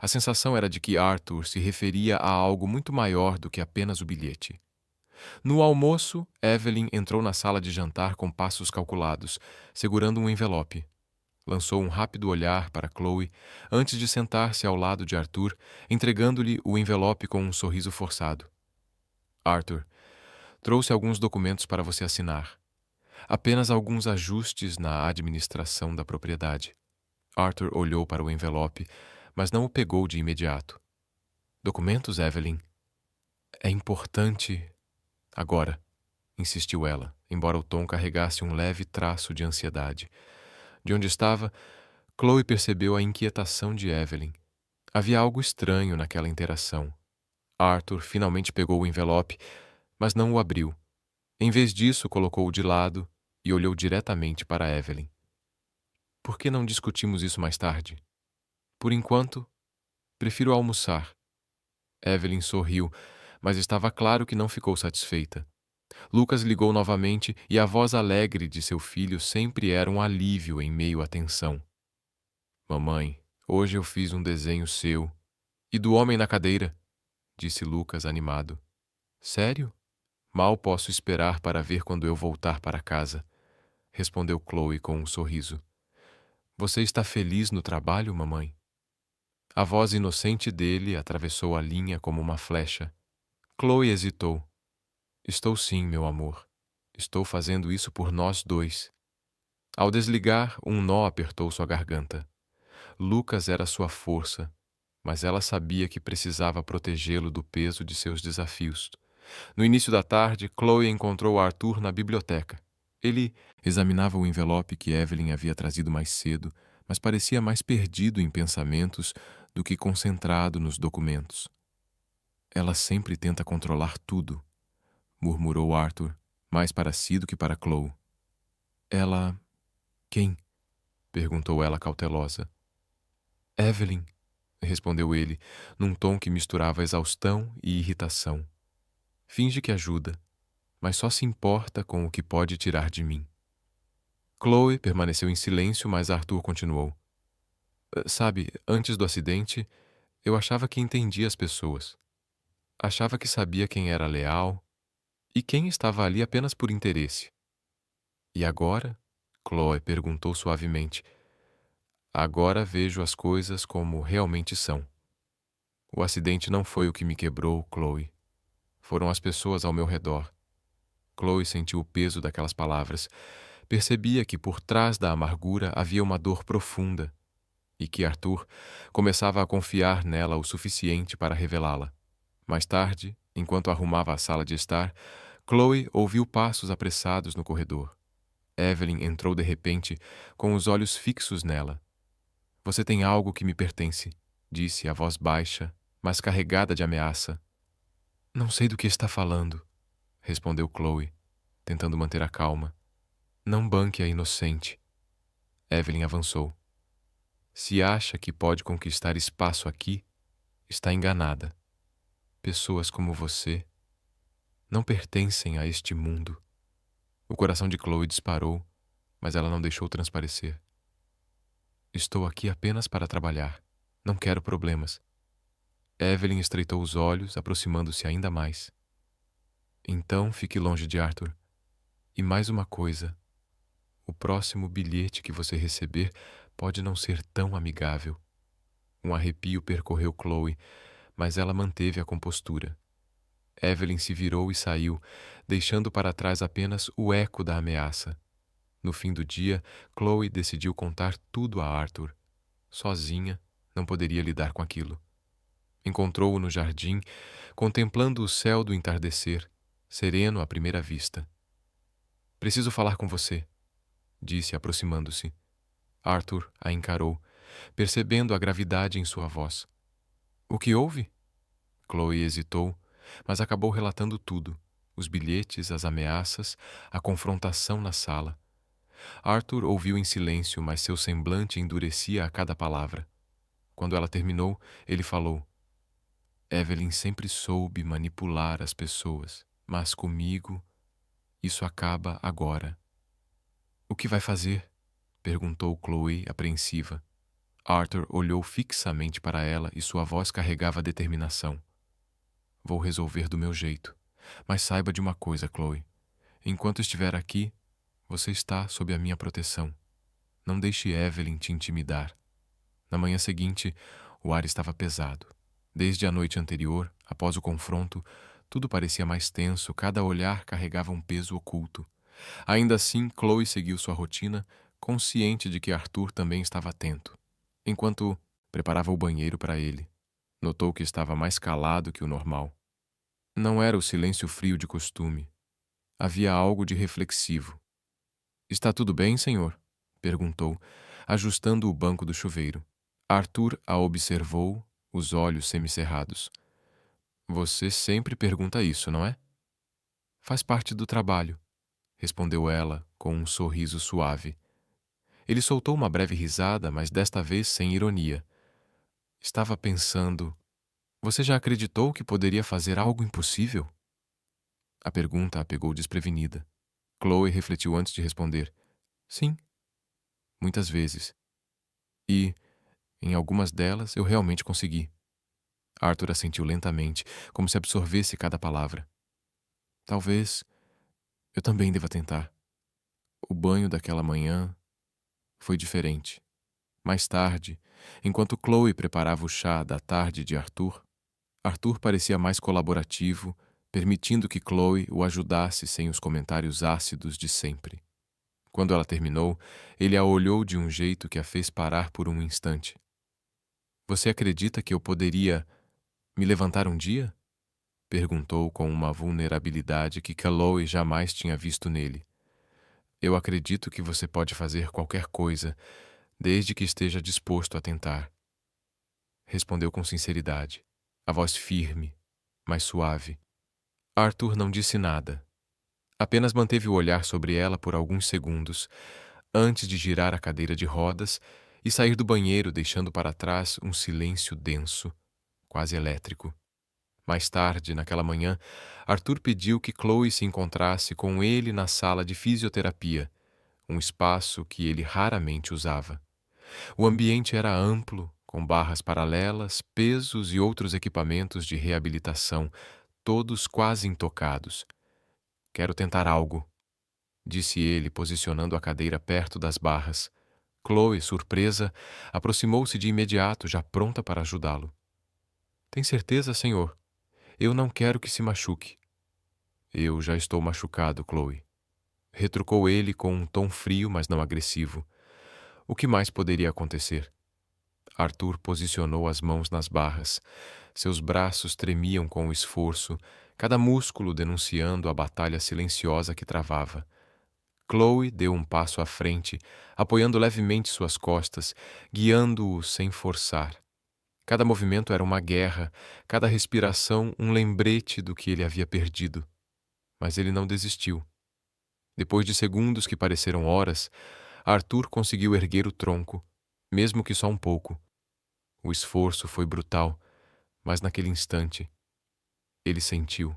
A sensação era de que Arthur se referia a algo muito maior do que apenas o bilhete. No almoço, Evelyn entrou na sala de jantar com passos calculados, segurando um envelope. Lançou um rápido olhar para Chloe antes de sentar-se ao lado de Arthur, entregando-lhe o envelope com um sorriso forçado. Arthur, trouxe alguns documentos para você assinar. Apenas alguns ajustes na administração da propriedade. Arthur olhou para o envelope, mas não o pegou de imediato. Documentos, Evelyn? É importante. Agora, insistiu ela, embora o tom carregasse um leve traço de ansiedade. De onde estava, Chloe percebeu a inquietação de Evelyn. Havia algo estranho naquela interação. Arthur finalmente pegou o envelope, mas não o abriu. Em vez disso, colocou-o de lado e olhou diretamente para Evelyn. Por que não discutimos isso mais tarde? Por enquanto, prefiro almoçar. Evelyn sorriu, mas estava claro que não ficou satisfeita. Lucas ligou novamente e a voz alegre de seu filho sempre era um alívio em meio à tensão. Mamãe, hoje eu fiz um desenho seu. E do homem na cadeira, disse Lucas animado. Sério? Mal posso esperar para ver quando eu voltar para casa, respondeu Chloe com um sorriso. Você está feliz no trabalho, mamãe? A voz inocente dele atravessou a linha como uma flecha. Chloe hesitou. Estou sim, meu amor. Estou fazendo isso por nós dois. Ao desligar, um nó apertou sua garganta. Lucas era sua força, mas ela sabia que precisava protegê-lo do peso de seus desafios. No início da tarde, Chloe encontrou Arthur na biblioteca. Ele examinava o envelope que Evelyn havia trazido mais cedo, mas parecia mais perdido em pensamentos do que concentrado nos documentos. Ela sempre tenta controlar tudo, murmurou Arthur, mais para si do que para Chloe. Ela... Quem? Perguntou ela cautelosa. Evelyn, respondeu ele, num tom que misturava exaustão e irritação. Finge que ajuda, mas só se importa com o que pode tirar de mim. Chloe permaneceu em silêncio, mas Arthur continuou. Sabe, antes do acidente, eu achava que entendia as pessoas. Achava que sabia quem era leal e quem estava ali apenas por interesse. E agora? Chloe perguntou suavemente. Agora vejo as coisas como realmente são. O acidente não foi o que me quebrou, Chloe. Foram as pessoas ao meu redor. Chloe sentiu o peso daquelas palavras. Percebia que por trás da amargura havia uma dor profunda e que Arthur começava a confiar nela o suficiente para revelá-la. Mais tarde, enquanto arrumava a sala de estar, Chloe ouviu passos apressados no corredor. Evelyn entrou de repente, com os olhos fixos nela. Você tem algo que me pertence, disse a voz baixa, mas carregada de ameaça. Não sei do que está falando, respondeu Chloe, tentando manter a calma. Não banque a inocente. Evelyn avançou. Se acha que pode conquistar espaço aqui, está enganada. Pessoas como você não pertencem a este mundo. O coração de Chloe disparou, mas ela não deixou transparecer. Estou aqui apenas para trabalhar. Não quero problemas. Evelyn estreitou os olhos, aproximando-se ainda mais. Então fique longe de Arthur. E mais uma coisa. O próximo bilhete que você receber pode não ser tão amigável. Um arrepio percorreu Chloe, mas ela manteve a compostura. Evelyn se virou e saiu, deixando para trás apenas o eco da ameaça. No fim do dia, Chloe decidiu contar tudo a Arthur. Sozinha, não poderia lidar com aquilo. Encontrou-o no jardim, contemplando o céu do entardecer, sereno à primeira vista. Preciso falar com você, disse aproximando-se. Arthur a encarou, percebendo a gravidade em sua voz. O que houve? Chloe hesitou, mas acabou relatando tudo: os bilhetes, as ameaças, a confrontação na sala. Arthur ouviu em silêncio, mas seu semblante endurecia a cada palavra. Quando ela terminou, ele falou: Evelyn sempre soube manipular as pessoas, mas comigo, isso acaba agora. O que vai fazer? Perguntou Chloe, apreensiva. Arthur olhou fixamente para ela e sua voz carregava determinação. Vou resolver do meu jeito. Mas saiba de uma coisa, Chloe. Enquanto estiver aqui, você está sob a minha proteção. Não deixe Evelyn te intimidar. Na manhã seguinte, o ar estava pesado. Desde a noite anterior, após o confronto, tudo parecia mais tenso, cada olhar carregava um peso oculto. Ainda assim, Chloe seguiu sua rotina, consciente de que Arthur também estava atento. Enquanto preparava o banheiro para ele, notou que estava mais calado que o normal. Não era o silêncio frio de costume. Havia algo de reflexivo. Está tudo bem, senhor? Perguntou, ajustando o banco do chuveiro. Arthur a observou, os olhos semicerrados. Você sempre pergunta isso, não é? Faz parte do trabalho, respondeu ela, com um sorriso suave. Ele soltou uma breve risada, mas desta vez sem ironia. Estava pensando: você já acreditou que poderia fazer algo impossível? A pergunta a pegou desprevenida. Chloe refletiu antes de responder. Sim, muitas vezes. E, em algumas delas, eu realmente consegui. Arthur assentiu lentamente, como se absorvesse cada palavra. Talvez eu também deva tentar. O banho daquela manhã foi diferente. Mais tarde, enquanto Chloe preparava o chá da tarde de Arthur, Arthur parecia mais colaborativo, permitindo que Chloe o ajudasse sem os comentários ácidos de sempre. Quando ela terminou, ele a olhou de um jeito que a fez parar por um instante. Você acredita que eu poderia me levantar um dia? Perguntou com uma vulnerabilidade que Chloe jamais tinha visto nele. Eu acredito que você pode fazer qualquer coisa, desde que esteja disposto a tentar. Respondeu com sinceridade, a voz firme, mas suave. Arthur não disse nada. Apenas manteve o olhar sobre ela por alguns segundos, antes de girar a cadeira de rodas e sair do banheiro, deixando para trás um silêncio denso, quase elétrico. Mais tarde, naquela manhã, Arthur pediu que Chloe se encontrasse com ele na sala de fisioterapia, um espaço que ele raramente usava. O ambiente era amplo, com barras paralelas, pesos e outros equipamentos de reabilitação, todos quase intocados. Quero tentar algo, disse ele, posicionando a cadeira perto das barras. Chloe, surpresa, aproximou-se de imediato, já pronta para ajudá-lo. Tem certeza, senhor? Eu não quero que se machuque. Eu já estou machucado, Chloe. Retrucou ele com um tom frio, mas não agressivo. O que mais poderia acontecer? Arthur posicionou as mãos nas barras. Seus braços tremiam com o esforço, cada músculo denunciando a batalha silenciosa que travava. Chloe deu um passo à frente, apoiando levemente suas costas, guiando-o sem forçar. Cada movimento era uma guerra, cada respiração um lembrete do que ele havia perdido. Mas ele não desistiu. Depois de segundos que pareceram horas, Arthur conseguiu erguer o tronco, mesmo que só um pouco. O esforço foi brutal, mas naquele instante, ele sentiu.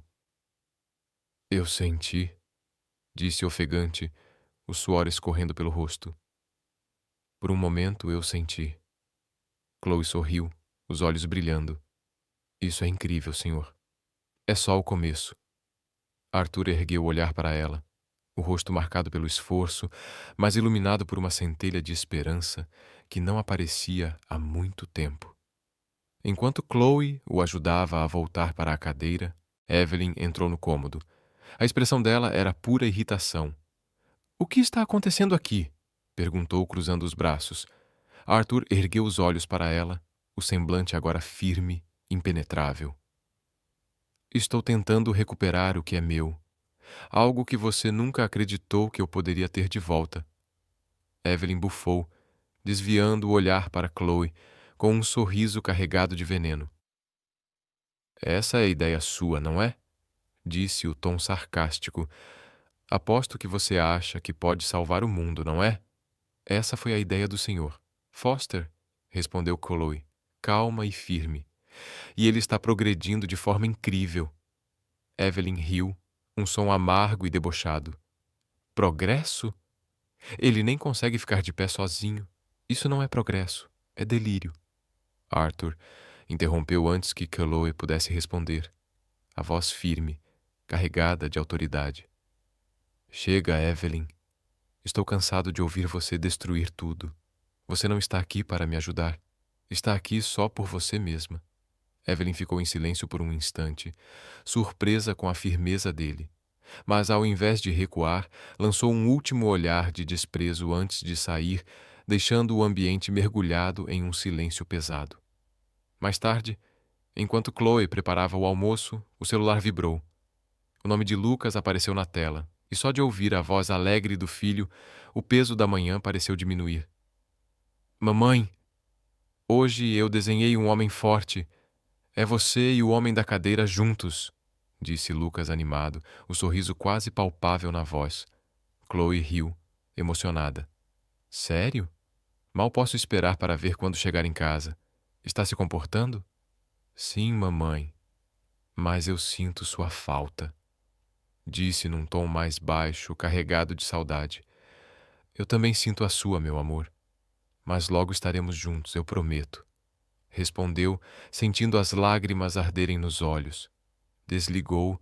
Eu senti, disse ofegante, o suor escorrendo pelo rosto. Por um momento eu senti. Chloe sorriu, os olhos brilhando. Isso é incrível, senhor. É só o começo. Arthur ergueu o olhar para ela, o rosto marcado pelo esforço, mas iluminado por uma centelha de esperança que não aparecia há muito tempo. Enquanto Chloe o ajudava a voltar para a cadeira, Evelyn entrou no cômodo. A expressão dela era pura irritação. O que está acontecendo aqui? Perguntou, cruzando os braços. Arthur ergueu os olhos para ela, o semblante agora firme, impenetrável. Estou tentando recuperar o que é meu. Algo que você nunca acreditou que eu poderia ter de volta. Evelyn bufou, desviando o olhar para Chloe, com um sorriso carregado de veneno. Essa é a ideia sua, não é? Disse o tom sarcástico. Aposto que você acha que pode salvar o mundo, não é? Essa foi a ideia do senhor. Foster, respondeu Chloe, calma e firme. E ele está progredindo de forma incrível. Evelyn riu, um som amargo e debochado. Progresso? Ele nem consegue ficar de pé sozinho. Isso não é progresso, é delírio. Arthur interrompeu antes que Chloe pudesse responder, a voz firme, carregada de autoridade. Chega, Evelyn. Estou cansado de ouvir você destruir tudo. Você não está aqui para me ajudar. Está aqui só por você mesma. Evelyn ficou em silêncio por um instante, surpresa com a firmeza dele. Mas, ao invés de recuar, lançou um último olhar de desprezo antes de sair, deixando o ambiente mergulhado em um silêncio pesado. Mais tarde, enquanto Chloe preparava o almoço, o celular vibrou. O nome de Lucas apareceu na tela, e só de ouvir a voz alegre do filho, o peso da manhã pareceu diminuir. Mamãe, hoje eu desenhei um homem forte. É você e o homem da cadeira juntos, disse Lucas animado, o sorriso quase palpável na voz. Chloe riu, emocionada. Sério? Mal posso esperar para ver quando chegar em casa. Está se comportando? Sim, mamãe. Mas eu sinto sua falta, disse num tom mais baixo, carregado de saudade. Eu também sinto a sua, meu amor. Mas logo estaremos juntos, eu prometo. Respondeu, sentindo as lágrimas arderem nos olhos. Desligou,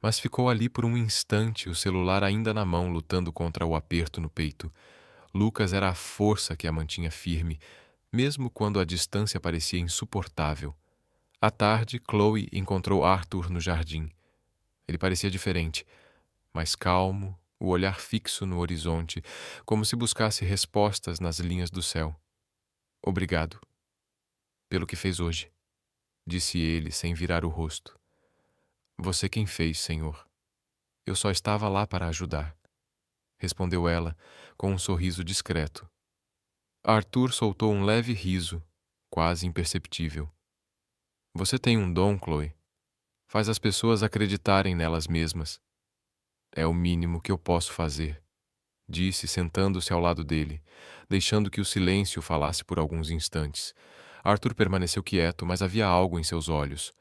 mas ficou ali por um instante, o celular ainda na mão, lutando contra o aperto no peito. Lucas era a força que a mantinha firme, mesmo quando a distância parecia insuportável. À tarde, Chloe encontrou Arthur no jardim. Ele parecia diferente, mais calmo, o olhar fixo no horizonte, como se buscasse respostas nas linhas do céu. Obrigado pelo que fez hoje, disse ele sem virar o rosto. Você quem fez, Senhor. Eu só estava lá para ajudar, respondeu ela, com um sorriso discreto. Arthur soltou um leve riso, quase imperceptível. Você tem um dom, Chloe. Faz as pessoas acreditarem nelas mesmas. É o mínimo que eu posso fazer, disse, sentando-se ao lado dele, deixando que o silêncio falasse por alguns instantes. Arthur permaneceu quieto, mas havia algo em seus olhos.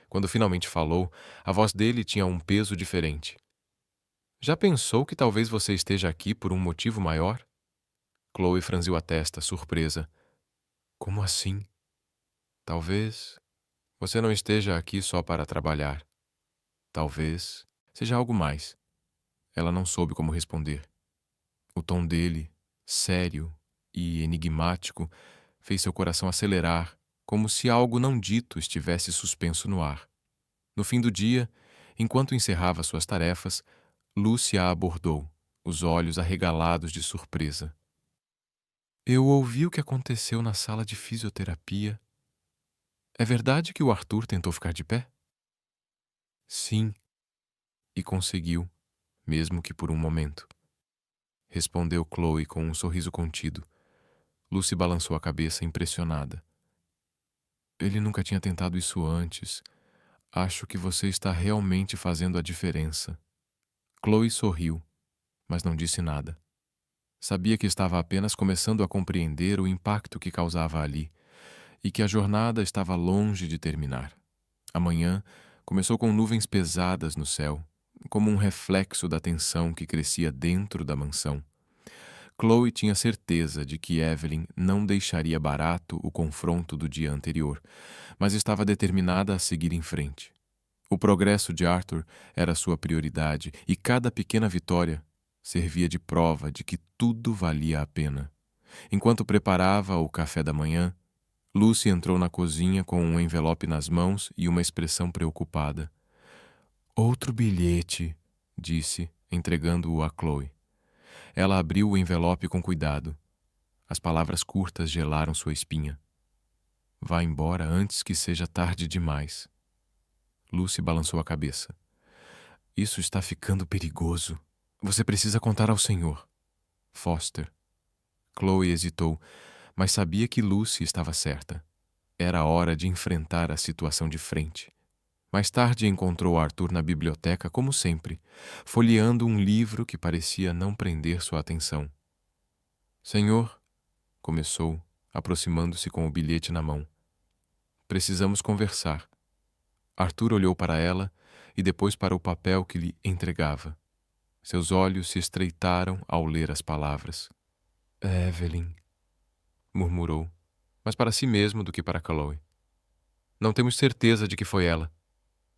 Quando finalmente falou, a voz dele tinha um peso diferente. Já pensou que talvez você esteja aqui por um motivo maior? Chloe franziu a testa, surpresa. Como assim? Talvez você não esteja aqui só para trabalhar. Talvez seja algo mais. Ela não soube como responder. O tom dele, sério e enigmático, fez seu coração acelerar, como se algo não dito estivesse suspenso no ar. No fim do dia, enquanto encerrava suas tarefas, Lucy a abordou, os olhos arregalados de surpresa. Eu ouvi o que aconteceu na sala de fisioterapia. É verdade que o Arthur tentou ficar de pé? Sim, e conseguiu, mesmo que por um momento. Respondeu Chloe com um sorriso contido. Lucy balançou a cabeça impressionada. Ele nunca tinha tentado isso antes. Acho que você está realmente fazendo a diferença. Chloe sorriu, mas não disse nada. Sabia que estava apenas começando a compreender o impacto que causava ali e que a jornada estava longe de terminar. A manhã começou com nuvens pesadas no céu, como um reflexo da tensão que crescia dentro da mansão. Chloe tinha certeza de que Evelyn não deixaria barato o confronto do dia anterior, mas estava determinada a seguir em frente. O progresso de Arthur era sua prioridade e cada pequena vitória servia de prova de que tudo valia a pena. Enquanto preparava o café da manhã, Lucy entrou na cozinha com um envelope nas mãos e uma expressão preocupada. Outro bilhete, disse, entregando-o a Chloe. Ela abriu o envelope com cuidado. As palavras curtas gelaram sua espinha. Vá embora antes que seja tarde demais. Lucy balançou a cabeça. Isso está ficando perigoso. Você precisa contar ao senhor. Foster. Chloe hesitou, mas sabia que Lucy estava certa. Era hora de enfrentar a situação de frente. Mais tarde encontrou Arthur na biblioteca, como sempre, folheando um livro que parecia não prender sua atenção. Senhor, começou, aproximando-se com o bilhete na mão. Precisamos conversar. Arthur olhou para ela e depois para o papel que lhe entregava. Seus olhos se estreitaram ao ler as palavras. Evelyn, murmurou, mas para si mesmo do que para Chloe. Não temos certeza de que foi ela,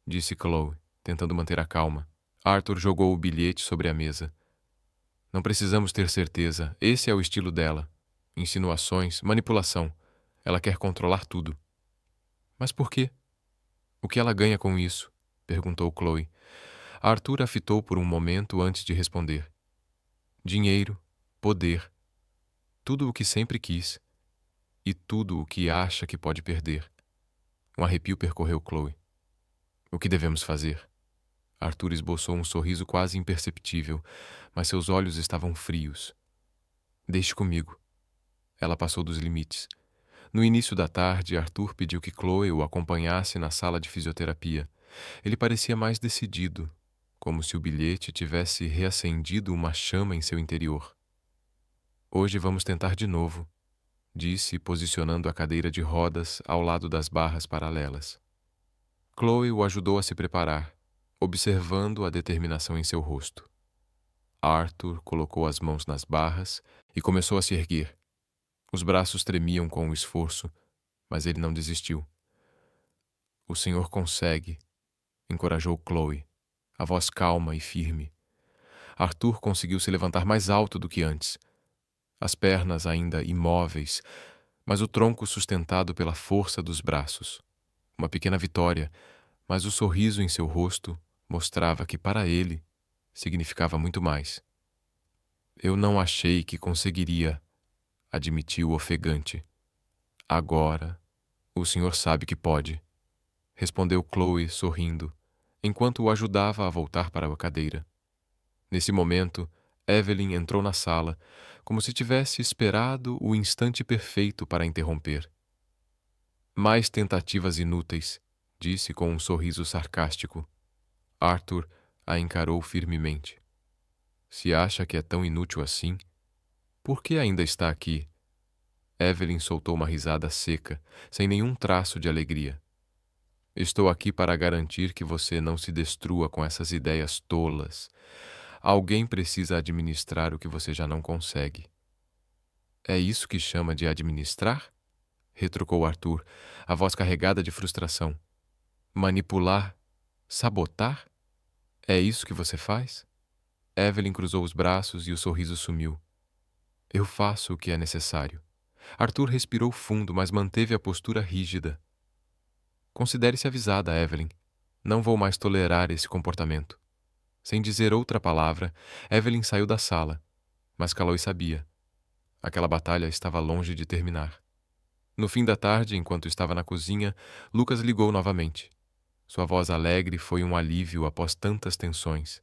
disse Chloe, tentando manter a calma. Arthur jogou o bilhete sobre a mesa. Não precisamos ter certeza. Esse é o estilo dela. Insinuações, manipulação. Ela quer controlar tudo. Mas por quê? O que ela ganha com isso? Perguntou Chloe. Arthur a fitou por um momento antes de responder. Dinheiro, poder, tudo o que sempre quis e tudo o que acha que pode perder. Um arrepio percorreu Chloe. O que devemos fazer? Arthur esboçou um sorriso quase imperceptível, mas seus olhos estavam frios. Deixe comigo. Ela passou dos limites. No início da tarde, Arthur pediu que Chloe o acompanhasse na sala de fisioterapia. Ele parecia mais decidido, como se o bilhete tivesse reacendido uma chama em seu interior. Hoje vamos tentar de novo, disse, posicionando a cadeira de rodas ao lado das barras paralelas. Chloe o ajudou a se preparar, observando a determinação em seu rosto. Arthur colocou as mãos nas barras e começou a se erguer. Os braços tremiam com o esforço, mas ele não desistiu. O senhor consegue, encorajou Chloe, a voz calma e firme. Arthur conseguiu se levantar mais alto do que antes. as pernas ainda imóveis, mas o tronco sustentado pela força dos braços. Uma pequena vitória, mas o sorriso em seu rosto mostrava que para ele significava muito mais. Eu não achei que conseguiria, admitiu ofegante. Agora, o senhor sabe que pode, respondeu Chloe sorrindo, enquanto o ajudava a voltar para a cadeira. Nesse momento, Evelyn entrou na sala, como se tivesse esperado o instante perfeito para interromper. Mais tentativas inúteis, disse com um sorriso sarcástico. Arthur a encarou firmemente. Se acha que é tão inútil assim, por que ainda está aqui? Evelyn soltou uma risada seca, sem nenhum traço de alegria. Estou aqui para garantir que você não se destrua com essas ideias tolas. Alguém precisa administrar o que você já não consegue. É isso que chama de administrar? Retrucou Arthur, a voz carregada de frustração. Manipular? Sabotar? É isso que você faz? Evelyn cruzou os braços e o sorriso sumiu. Eu faço o que é necessário. Arthur respirou fundo, mas manteve a postura rígida. Considere-se avisada, Evelyn. Não vou mais tolerar esse comportamento. Sem dizer outra palavra, Evelyn saiu da sala, mas Chloe sabia. Aquela batalha estava longe de terminar. No fim da tarde, enquanto estava na cozinha, Lucas ligou novamente. Sua voz alegre foi um alívio após tantas tensões.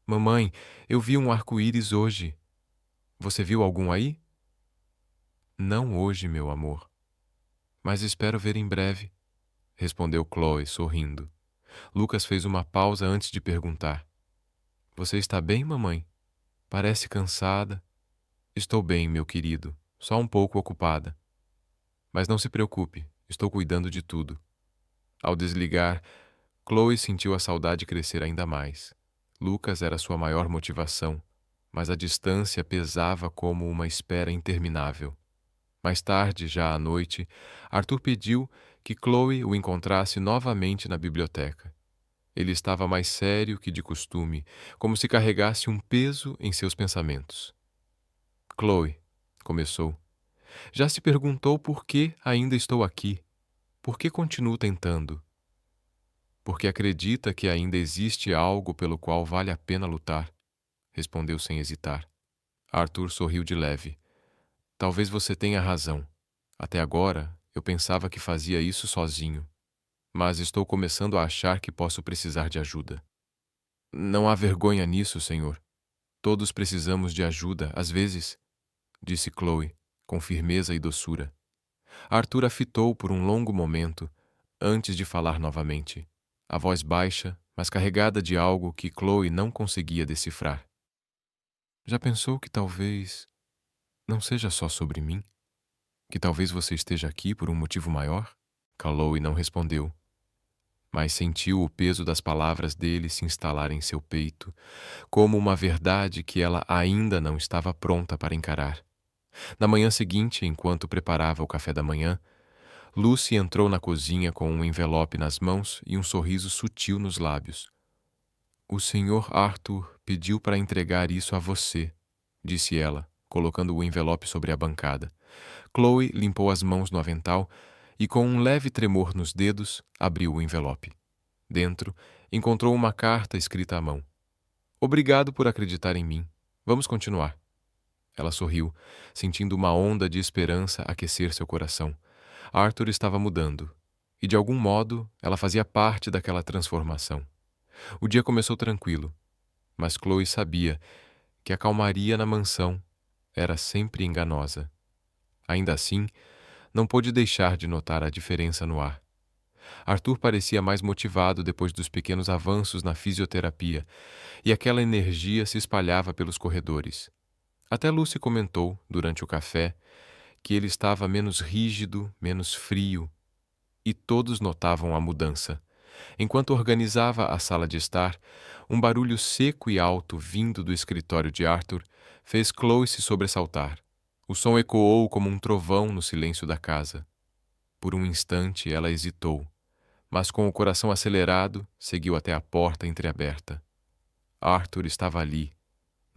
Mamãe, eu vi um arco-íris hoje. Você viu algum aí? Não hoje, meu amor. Mas espero ver em breve, respondeu Chloe, sorrindo. Lucas fez uma pausa antes de perguntar. Você está bem, mamãe? Parece cansada. Estou bem, meu querido, só um pouco ocupada. Mas não se preocupe, estou cuidando de tudo. Ao desligar, Chloe sentiu a saudade crescer ainda mais. Lucas era sua maior motivação, mas a distância pesava como uma espera interminável. Mais tarde, já à noite, Arthur pediu que Chloe o encontrasse novamente na biblioteca. Ele estava mais sério que de costume, como se carregasse um peso em seus pensamentos. Chloe, começou, já se perguntou por que ainda estou aqui? Por que continuo tentando? Porque acredita que ainda existe algo pelo qual vale a pena lutar, respondeu sem hesitar. Arthur sorriu de leve. Talvez você tenha razão. Até agora, eu pensava que fazia isso sozinho. Mas estou começando a achar que posso precisar de ajuda. Não há vergonha nisso, senhor. Todos precisamos de ajuda, às vezes, disse Chloe, com firmeza e doçura. Arthur a fitou por um longo momento, antes de falar novamente, a voz baixa, mas carregada de algo que Chloe não conseguia decifrar. Já pensou que talvez não seja só sobre mim? Que talvez você esteja aqui por um motivo maior? Chloe não respondeu, mas sentiu o peso das palavras dele se instalar em seu peito, como uma verdade que ela ainda não estava pronta para encarar. Na manhã seguinte, enquanto preparava o café da manhã, Lucy entrou na cozinha com um envelope nas mãos e um sorriso sutil nos lábios. O Sr. Arthur pediu para entregar isso a você, disse ela, colocando o envelope sobre a bancada. Chloe limpou as mãos no avental e, com um leve tremor nos dedos, abriu o envelope. Dentro, encontrou uma carta escrita à mão. Obrigado por acreditar em mim. Vamos continuar. Ela sorriu, sentindo uma onda de esperança aquecer seu coração. Arthur estava mudando, e de algum modo ela fazia parte daquela transformação. O dia começou tranquilo, mas Chloe sabia que a calmaria na mansão era sempre enganosa. Ainda assim, não pôde deixar de notar a diferença no ar. Arthur parecia mais motivado depois dos pequenos avanços na fisioterapia, e aquela energia se espalhava pelos corredores. Até Lucy comentou, durante o café, que ele estava menos rígido, menos frio, e todos notavam a mudança. Enquanto organizava a sala de estar, um barulho seco e alto vindo do escritório de Arthur fez Chloe se sobressaltar. O som ecoou como um trovão no silêncio da casa. Por um instante ela hesitou, mas com o coração acelerado, seguiu até a porta entreaberta. Arthur estava ali,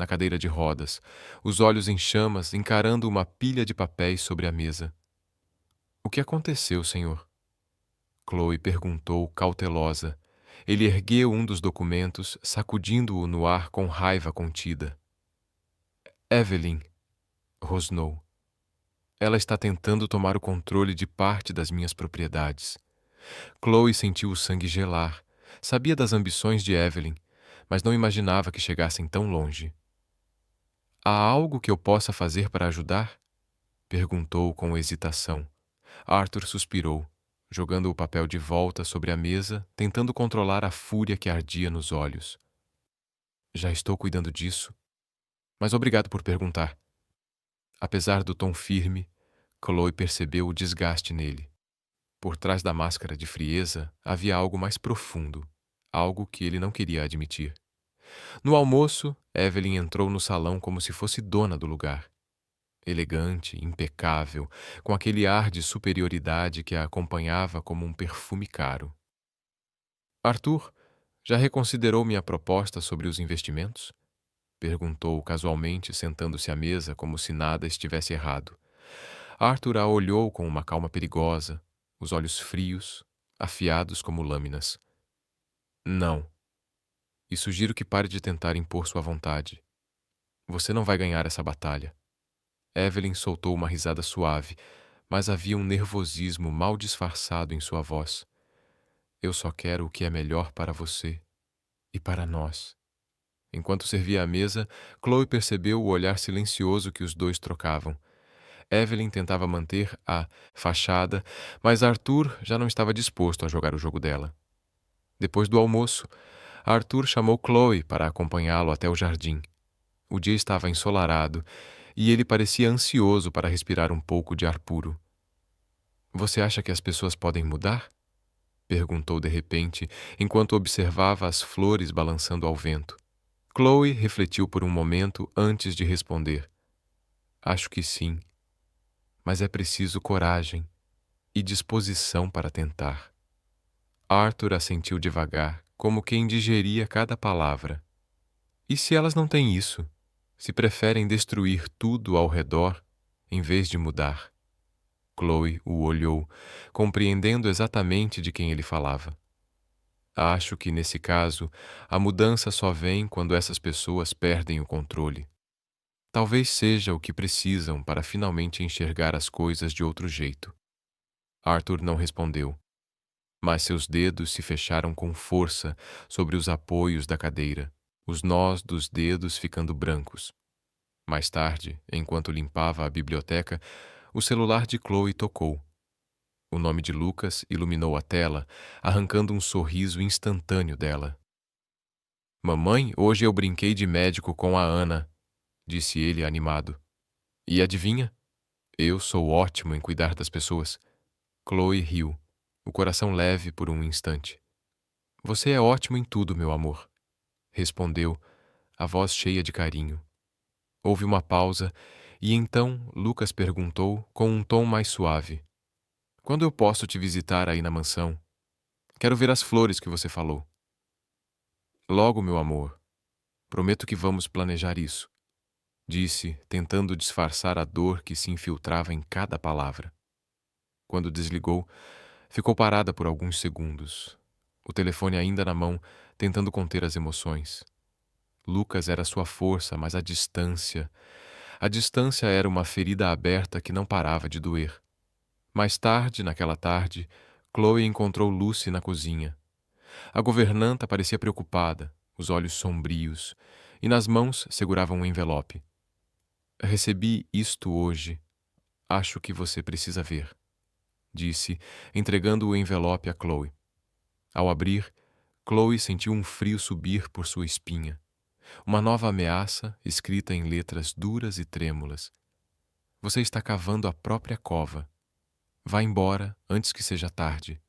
na cadeira de rodas, os olhos em chamas, encarando uma pilha de papéis sobre a mesa. O que aconteceu, senhor? Chloe perguntou, cautelosa. Ele ergueu um dos documentos, sacudindo-o no ar com raiva contida. Evelyn, rosnou. Ela está tentando tomar o controle de parte das minhas propriedades. Chloe sentiu o sangue gelar. Sabia das ambições de Evelyn, mas não imaginava que chegassem tão longe. Há algo que eu possa fazer para ajudar? Perguntou com hesitação. Arthur suspirou, jogando o papel de volta sobre a mesa, tentando controlar a fúria que ardia nos olhos. Já estou cuidando disso, mas obrigado por perguntar. Apesar do tom firme, Chloe percebeu o desgaste nele. Por trás da máscara de frieza havia algo mais profundo, algo que ele não queria admitir. No almoço, Evelyn entrou no salão como se fosse dona do lugar. Elegante, impecável, com aquele ar de superioridade que a acompanhava como um perfume caro. Arthur, já reconsiderou minha proposta sobre os investimentos? Perguntou casualmente, sentando-se à mesa como se nada estivesse errado. Arthur a olhou com uma calma perigosa, os olhos frios, afiados como lâminas. Não. E sugiro que pare de tentar impor sua vontade. Você não vai ganhar essa batalha. Evelyn soltou uma risada suave, mas havia um nervosismo mal disfarçado em sua voz. Eu só quero o que é melhor para você e para nós. Enquanto servia a mesa, Chloe percebeu o olhar silencioso que os dois trocavam. Evelyn tentava manter a fachada, mas Arthur já não estava disposto a jogar o jogo dela. Depois do almoço, Arthur chamou Chloe para acompanhá-lo até o jardim. O dia estava ensolarado e ele parecia ansioso para respirar um pouco de ar puro. Você acha que as pessoas podem mudar? Perguntou de repente, enquanto observava as flores balançando ao vento. Chloe refletiu por um momento antes de responder. Acho que sim, mas é preciso coragem e disposição para tentar. Arthur assentiu devagar, como quem digeria cada palavra. E se elas não têm isso? Se preferem destruir tudo ao redor, em vez de mudar? Chloe o olhou, compreendendo exatamente de quem ele falava. Acho que, nesse caso, a mudança só vem quando essas pessoas perdem o controle. Talvez seja o que precisam para finalmente enxergar as coisas de outro jeito. Arthur não respondeu, mas seus dedos se fecharam com força sobre os apoios da cadeira, os nós dos dedos ficando brancos. Mais tarde, enquanto limpava a biblioteca, o celular de Chloe tocou. O nome de Lucas iluminou a tela, arrancando um sorriso instantâneo dela. Mamãe, hoje eu brinquei de médico com a Ana, disse ele animado. E adivinha? Eu sou ótimo em cuidar das pessoas. Chloe riu, o coração leve por um instante. Você é ótimo em tudo, meu amor, respondeu, a voz cheia de carinho. Houve uma pausa e então Lucas perguntou com um tom mais suave. Quando eu posso te visitar aí na mansão? Quero ver as flores que você falou. Logo, meu amor. Prometo que vamos planejar isso, disse, tentando disfarçar a dor que se infiltrava em cada palavra. Quando desligou, ficou parada por alguns segundos, o telefone ainda na mão, tentando conter as emoções. Lucas era sua força, mas a distância era uma ferida aberta que não parava de doer. Mais tarde, naquela tarde, Chloe encontrou Lucy na cozinha. A governanta parecia preocupada, os olhos sombrios, e nas mãos segurava um envelope. Recebi isto hoje. Acho que você precisa ver, disse, entregando o envelope a Chloe. Ao abrir, Chloe sentiu um frio subir por sua espinha. Uma nova ameaça, escrita em letras duras e trêmulas. Você está cavando a própria cova. Vá embora antes que seja tarde.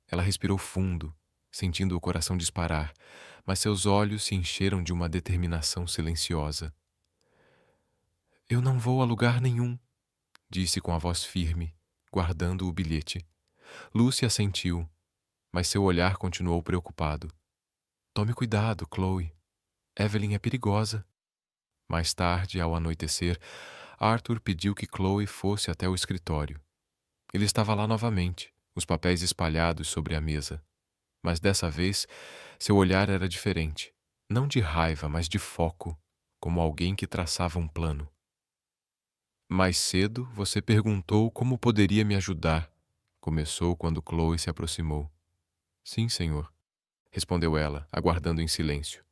Ela respirou fundo, sentindo o coração disparar, mas seus olhos se encheram de uma determinação silenciosa. Eu não vou a lugar nenhum, disse com a voz firme, guardando o bilhete. Lucy assentiu, mas seu olhar continuou preocupado. Tome cuidado, Chloe. Evelyn é perigosa. Mais tarde, ao anoitecer, Arthur pediu que Chloe fosse até o escritório. Ele estava lá novamente, os papéis espalhados sobre a mesa. Mas dessa vez, seu olhar era diferente. Não de raiva, mas de foco, como alguém que traçava um plano. Mais cedo, você perguntou como poderia me ajudar. Começou quando Chloe se aproximou. Sim, senhor, respondeu ela, aguardando em silêncio.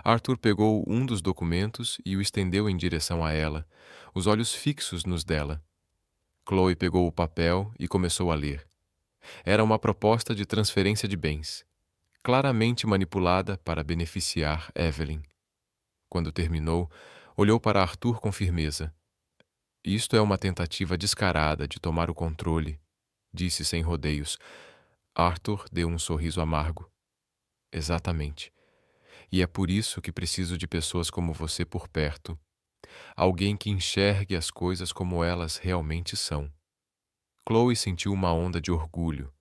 Arthur pegou um dos documentos e o estendeu em direção a ela, os olhos fixos nos dela. Chloe pegou o papel e começou a ler. Era uma proposta de transferência de bens, claramente manipulada para beneficiar Evelyn. Quando terminou, olhou para Arthur com firmeza. Isto é uma tentativa descarada de tomar o controle, disse sem rodeios. Arthur deu um sorriso amargo. Exatamente. E é por isso que preciso de pessoas como você por perto. Alguém que enxergue as coisas como elas realmente são. Chloe sentiu uma onda de orgulho,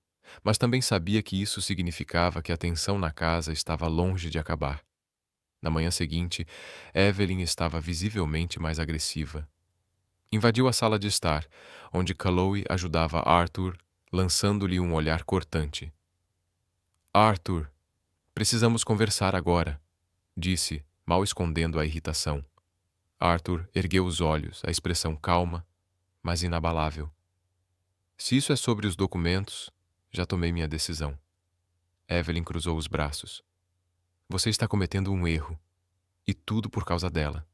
mas também sabia que isso significava que a tensão na casa estava longe de acabar. Na manhã seguinte, Evelyn estava visivelmente mais agressiva. Invadiu a sala de estar, onde Chloe ajudava Arthur, lançando-lhe um olhar cortante. Arthur, precisamos conversar agora, disse, mal escondendo a irritação. Arthur ergueu os olhos, a expressão calma, mas inabalável. Se isso é sobre os documentos, já tomei minha decisão. Evelyn cruzou os braços. Você está cometendo um erro, e tudo por causa dela.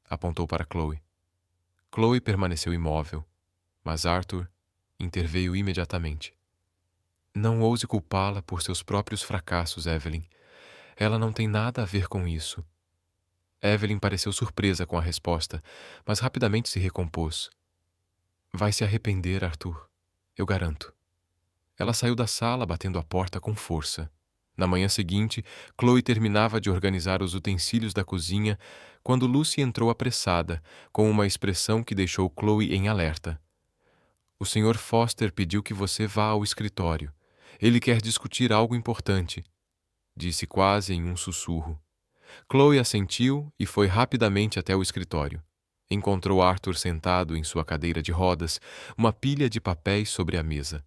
Apontou para Chloe. Chloe permaneceu imóvel, mas Arthur interveio imediatamente. Não ouse culpá-la por seus próprios fracassos, Evelyn. Ela não tem nada a ver com isso. Evelyn pareceu surpresa com a resposta, mas rapidamente se recompôs. Vai se arrepender, Arthur. Eu garanto. Ela saiu da sala batendo a porta com força. Na manhã seguinte, Chloe terminava de organizar os utensílios da cozinha quando Lucy entrou apressada, com uma expressão que deixou Chloe em alerta. O Sr. Foster pediu que você vá ao escritório. Ele quer discutir algo importante, disse quase em um sussurro. Chloe assentiu e foi rapidamente até o escritório. Encontrou Arthur sentado em sua cadeira de rodas, uma pilha de papéis sobre a mesa.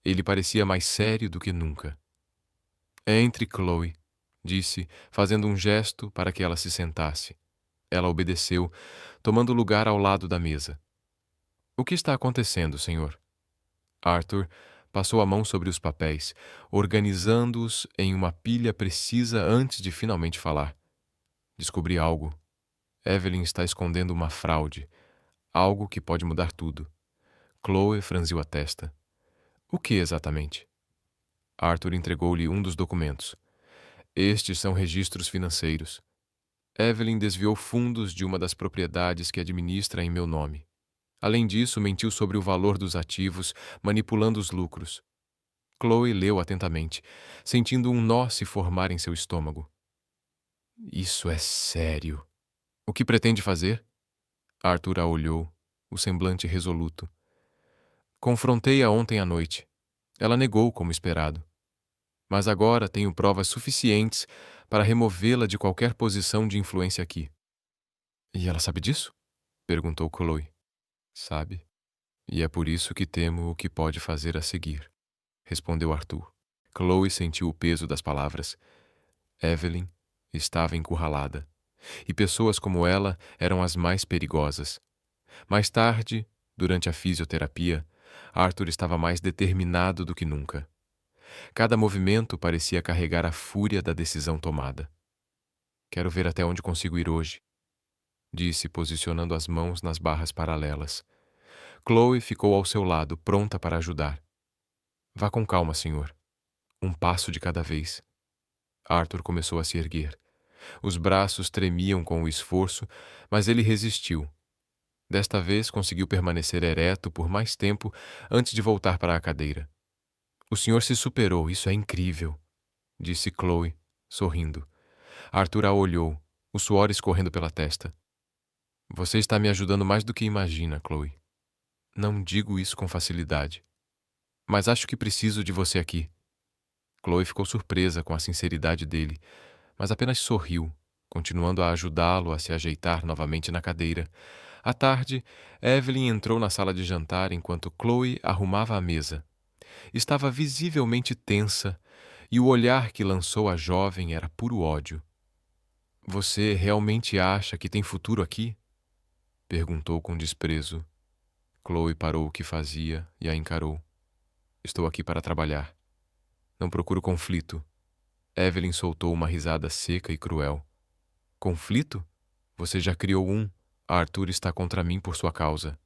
Ele parecia mais sério do que nunca. Entre, Chloe, disse, fazendo um gesto para que ela se sentasse. Ela obedeceu, tomando lugar ao lado da mesa. O que está acontecendo, senhor? Arthur passou a mão sobre os papéis, organizando-os em uma pilha precisa antes de finalmente falar. Descobri algo. Evelyn está escondendo uma fraude, algo que pode mudar tudo. Chloe franziu a testa. O que exatamente? Arthur entregou-lhe um dos documentos. Estes são registros financeiros. Evelyn desviou fundos de uma das propriedades que administra em meu nome. Além disso, mentiu sobre o valor dos ativos, manipulando os lucros. Chloe leu atentamente, sentindo um nó se formar em seu estômago. Isso é sério. O que pretende fazer? Arthur a olhou, o semblante resoluto. Confrontei-a ontem à noite. Ela negou como esperado. Mas agora tenho provas suficientes para removê-la de qualquer posição de influência aqui. E ela sabe disso? Perguntou Chloe. Sabe. E é por isso que temo o que pode fazer a seguir, respondeu Arthur. Chloe sentiu o peso das palavras. Evelyn estava encurralada. E pessoas como ela eram as mais perigosas. Mais tarde, durante a fisioterapia, Arthur estava mais determinado do que nunca. Cada movimento parecia carregar a fúria da decisão tomada. Quero ver até onde consigo ir hoje, disse, posicionando as mãos nas barras paralelas. Chloe ficou ao seu lado, pronta para ajudar. Vá com calma, senhor. Um passo de cada vez. Arthur começou a se erguer. Os braços tremiam com o esforço, mas ele resistiu. Desta vez conseguiu permanecer ereto por mais tempo antes de voltar para a cadeira. O senhor se superou, isso é incrível, disse Chloe, sorrindo. Arthur a olhou, o suor escorrendo pela testa. Você está me ajudando mais do que imagina, Chloe. Não digo isso com facilidade. Mas acho que preciso de você aqui. Chloe ficou surpresa com a sinceridade dele, mas apenas sorriu, continuando a ajudá-lo a se ajeitar novamente na cadeira. À tarde, Evelyn entrou na sala de jantar enquanto Chloe arrumava a mesa. Estava visivelmente tensa, e o olhar que lançou à jovem era puro ódio. Você realmente acha que tem futuro aqui? Perguntou com desprezo. Chloe parou o que fazia e a encarou. Estou aqui para trabalhar. Não procuro conflito. Evelyn soltou uma risada seca e cruel. Conflito? Você já criou um. Arthur está contra mim por sua causa.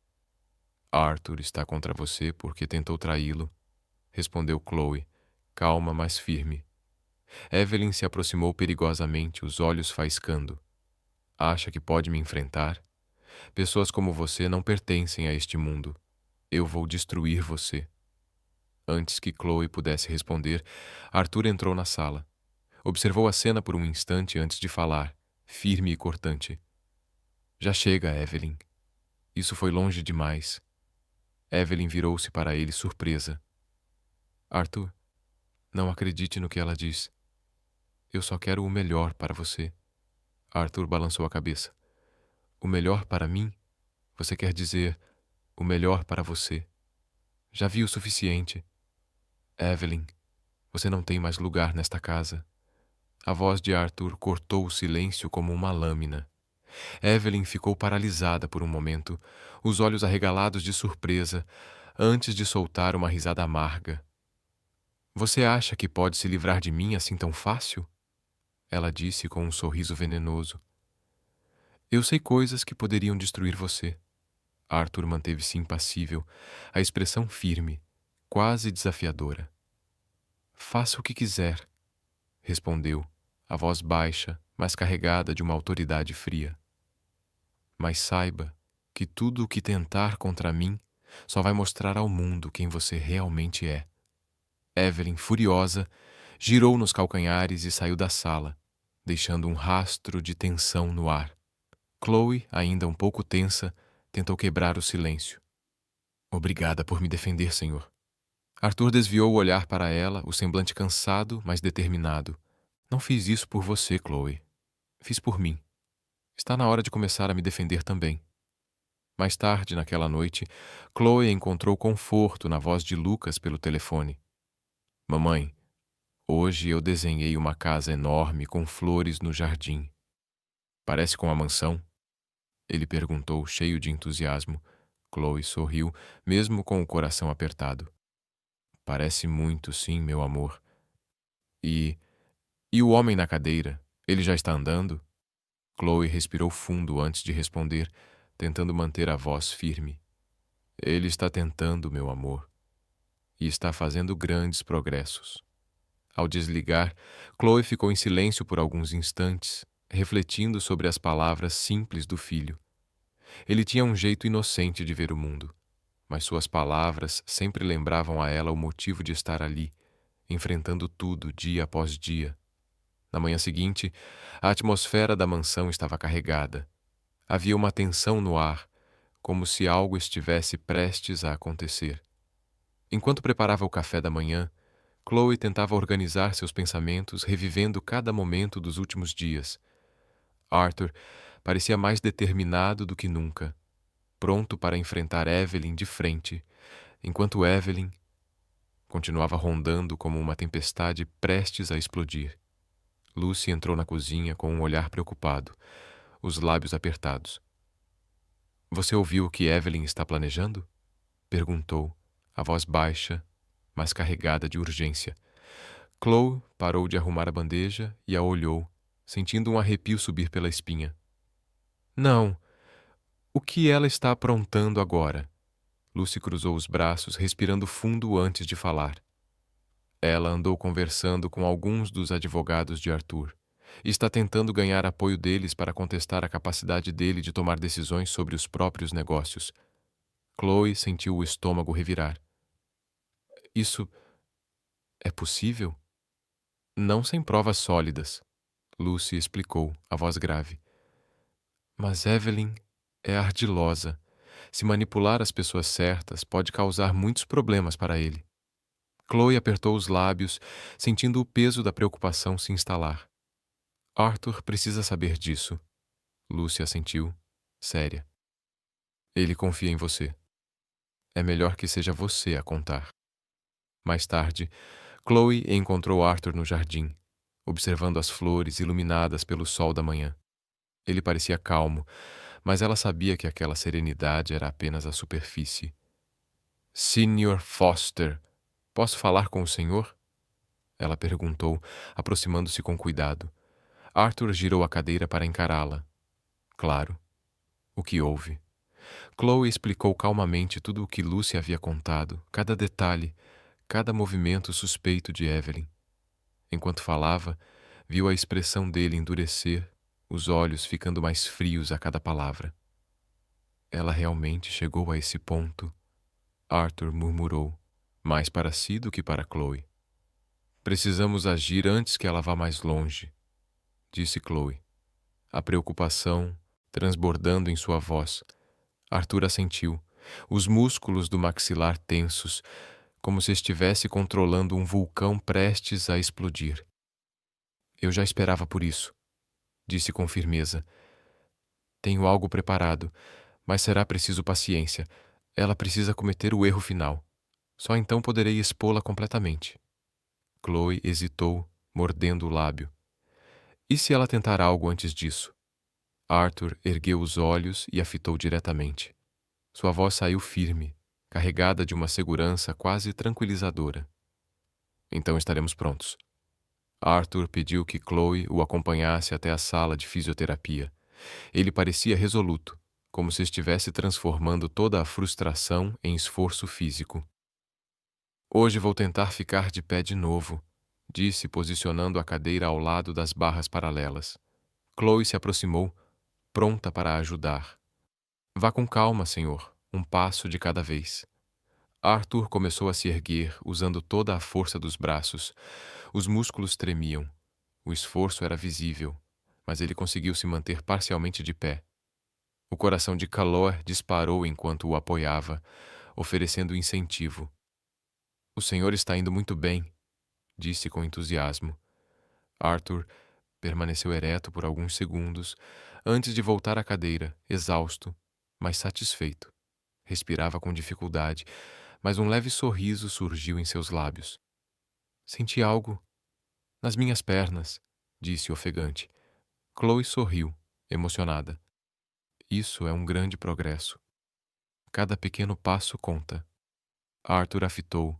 Arthur está contra você porque tentou traí-lo, respondeu Chloe, calma, mas firme. Evelyn se aproximou perigosamente, os olhos faiscando. Acha que pode me enfrentar? Pessoas como você não pertencem a este mundo. Eu vou destruir você. Antes que Chloe pudesse responder, Arthur entrou na sala. Observou a cena por um instante antes de falar, firme e cortante. Já chega, Evelyn. Isso foi longe demais. Evelyn virou-se para ele surpresa. Arthur, não acredite no que ela diz. Eu só quero o melhor para você. Arthur balançou a cabeça. O melhor para mim? Você quer dizer o melhor para você. Já vi o suficiente. Evelyn, você não tem mais lugar nesta casa. A voz de Arthur cortou o silêncio como uma lâmina. Evelyn ficou paralisada por um momento, os olhos arregalados de surpresa, antes de soltar uma risada amarga. Você acha que pode se livrar de mim assim tão fácil? Ela disse com um sorriso venenoso. Eu sei coisas que poderiam destruir você. Arthur manteve-se impassível, a expressão firme, quase desafiadora. Faça o que quiser, respondeu, a voz baixa, mas carregada de uma autoridade fria. Mas saiba que tudo o que tentar contra mim só vai mostrar ao mundo quem você realmente é. Evelyn, furiosa, girou nos calcanhares e saiu da sala, deixando um rastro de tensão no ar. Chloe, ainda um pouco tensa, tentou quebrar o silêncio. Obrigada por me defender, senhor. Arthur desviou o olhar para ela, o semblante cansado, mas determinado. Não fiz isso por você, Chloe. Fiz por mim. Está na hora de começar a me defender também. Mais tarde, naquela noite, Chloe encontrou conforto na voz de Lucas pelo telefone. Mamãe, hoje eu desenhei uma casa enorme com flores no jardim. Parece com a mansão? Ele perguntou, cheio de entusiasmo. Chloe sorriu, mesmo com o coração apertado. Parece muito, sim, meu amor. E o homem na cadeira? Ele já está andando? Chloe respirou fundo antes de responder, tentando manter a voz firme. Ele está tentando, meu amor. E está fazendo grandes progressos. Ao desligar, Chloe ficou em silêncio por alguns instantes, refletindo sobre as palavras simples do filho. Ele tinha um jeito inocente de ver o mundo, mas suas palavras sempre lembravam a ela o motivo de estar ali, enfrentando tudo dia após dia. Na manhã seguinte, a atmosfera da mansão estava carregada. Havia uma tensão no ar, como se algo estivesse prestes a acontecer. Enquanto preparava o café da manhã, Chloe tentava organizar seus pensamentos, revivendo cada momento dos últimos dias. Arthur parecia mais determinado do que nunca, pronto para enfrentar Evelyn de frente, enquanto Evelyn continuava rondando como uma tempestade prestes a explodir. Lucy entrou na cozinha com um olhar preocupado, os lábios apertados. Você ouviu o que Evelyn está planejando? Perguntou, a voz baixa, mas carregada de urgência. Chloe parou de arrumar a bandeja e a olhou, sentindo um arrepio subir pela espinha. Não. O que ela está aprontando agora? Lucy cruzou os braços, respirando fundo antes de falar. Ela andou conversando com alguns dos advogados de Arthur e está tentando ganhar apoio deles para contestar a capacidade dele de tomar decisões sobre os próprios negócios. Chloe sentiu o estômago revirar. Isso é possível? Não sem provas sólidas, Lucy explicou, a voz grave. Mas Evelyn é ardilosa. Se manipular as pessoas certas, pode causar muitos problemas para ele. Chloe apertou os lábios, sentindo o peso da preocupação se instalar. Arthur precisa saber disso. Lucy assentiu, séria. Ele confia em você. É melhor que seja você a contar. Mais tarde, Chloe encontrou Arthur no jardim, observando as flores iluminadas pelo sol da manhã. Ele parecia calmo, mas ela sabia que aquela serenidade era apenas a superfície. Sr. Foster, posso falar com o senhor? Ela perguntou, aproximando-se com cuidado. Arthur girou a cadeira para encará-la. Claro. O que houve? Chloe explicou calmamente tudo o que Lucy havia contado, cada detalhe, cada movimento suspeito de Evelyn. Enquanto falava, viu a expressão dele endurecer, os olhos ficando mais frios a cada palavra. Ela realmente chegou a esse ponto? Arthur murmurou, mais para si do que para Chloe. Precisamos agir antes que ela vá mais longe, disse Chloe. A preocupação transbordando em sua voz. Arthur assentiu, os músculos do maxilar tensos, como se estivesse controlando um vulcão prestes a explodir. Eu já esperava por isso, disse com firmeza. Tenho algo preparado, mas será preciso paciência. Ela precisa cometer o erro final. Só então poderei expô-la completamente. Chloe hesitou, mordendo o lábio. E se ela tentar algo antes disso? Arthur ergueu os olhos e a fitou diretamente. Sua voz saiu firme, carregada de uma segurança quase tranquilizadora. Então estaremos prontos. Arthur pediu que Chloe o acompanhasse até a sala de fisioterapia. Ele parecia resoluto, como se estivesse transformando toda a frustração em esforço físico. Hoje vou tentar ficar de pé de novo, disse, posicionando a cadeira ao lado das barras paralelas. Chloe se aproximou, pronta para ajudar. Vá com calma, senhor, um passo de cada vez. Arthur começou a se erguer, usando toda a força dos braços. Os músculos tremiam. O esforço era visível, mas ele conseguiu se manter parcialmente de pé. O coração de Calor disparou enquanto o apoiava, oferecendo incentivo. O senhor está indo muito bem, disse com entusiasmo. Arthur permaneceu ereto por alguns segundos, antes de voltar à cadeira, exausto, mas satisfeito. Respirava com dificuldade, mas um leve sorriso surgiu em seus lábios. Senti algo nas minhas pernas, disse ofegante. Chloe sorriu, emocionada. Isso é um grande progresso. Cada pequeno passo conta. Arthur a fitou,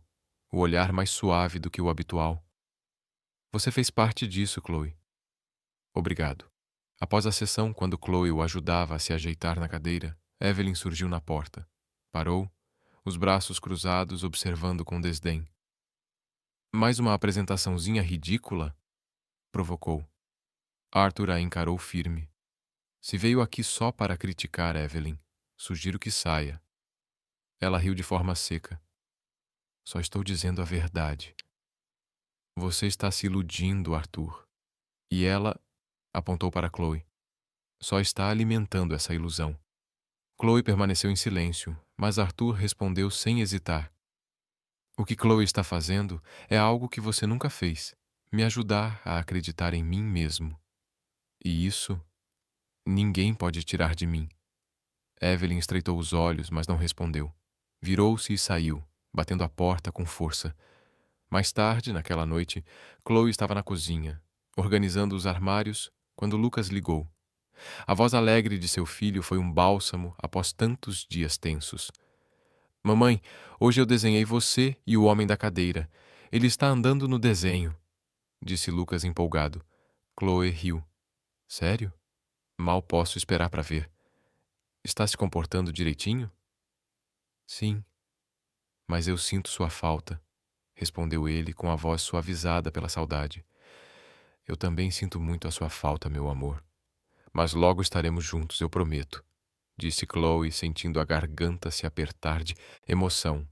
o olhar mais suave do que o habitual. Você fez parte disso, Chloe. Obrigado. Após a sessão, quando Chloe o ajudava a se ajeitar na cadeira, Evelyn surgiu na porta. Parou, os braços cruzados, observando com desdém. Mais uma apresentaçãozinha ridícula? Provocou. Arthur a encarou firme. Se veio aqui só para criticar Evelyn, sugiro que saia. Ela riu de forma seca. Só estou dizendo a verdade. Você está se iludindo, Arthur. E ela apontou para Chloe. Só está alimentando essa ilusão. Chloe permaneceu em silêncio, mas Arthur respondeu sem hesitar. O que Chloe está fazendo é algo que você nunca fez. Me ajudar a acreditar em mim mesmo. E isso ninguém pode tirar de mim. Evelyn estreitou os olhos, mas não respondeu. Virou-se e saiu, batendo a porta com força. Mais tarde, naquela noite, Chloe estava na cozinha, organizando os armários, quando Lucas ligou. A voz alegre de seu filho foi um bálsamo após tantos dias tensos. Mamãe, hoje eu desenhei você e o homem da cadeira. Ele está andando no desenho, disse Lucas empolgado. Chloe riu. Sério? Mal posso esperar para ver. Está se comportando direitinho? Sim, mas eu sinto sua falta, respondeu ele com a voz suavizada pela saudade. Eu também sinto muito a sua falta, meu amor. Mas logo estaremos juntos, eu prometo, disse Chloe, sentindo a garganta se apertar de emoção.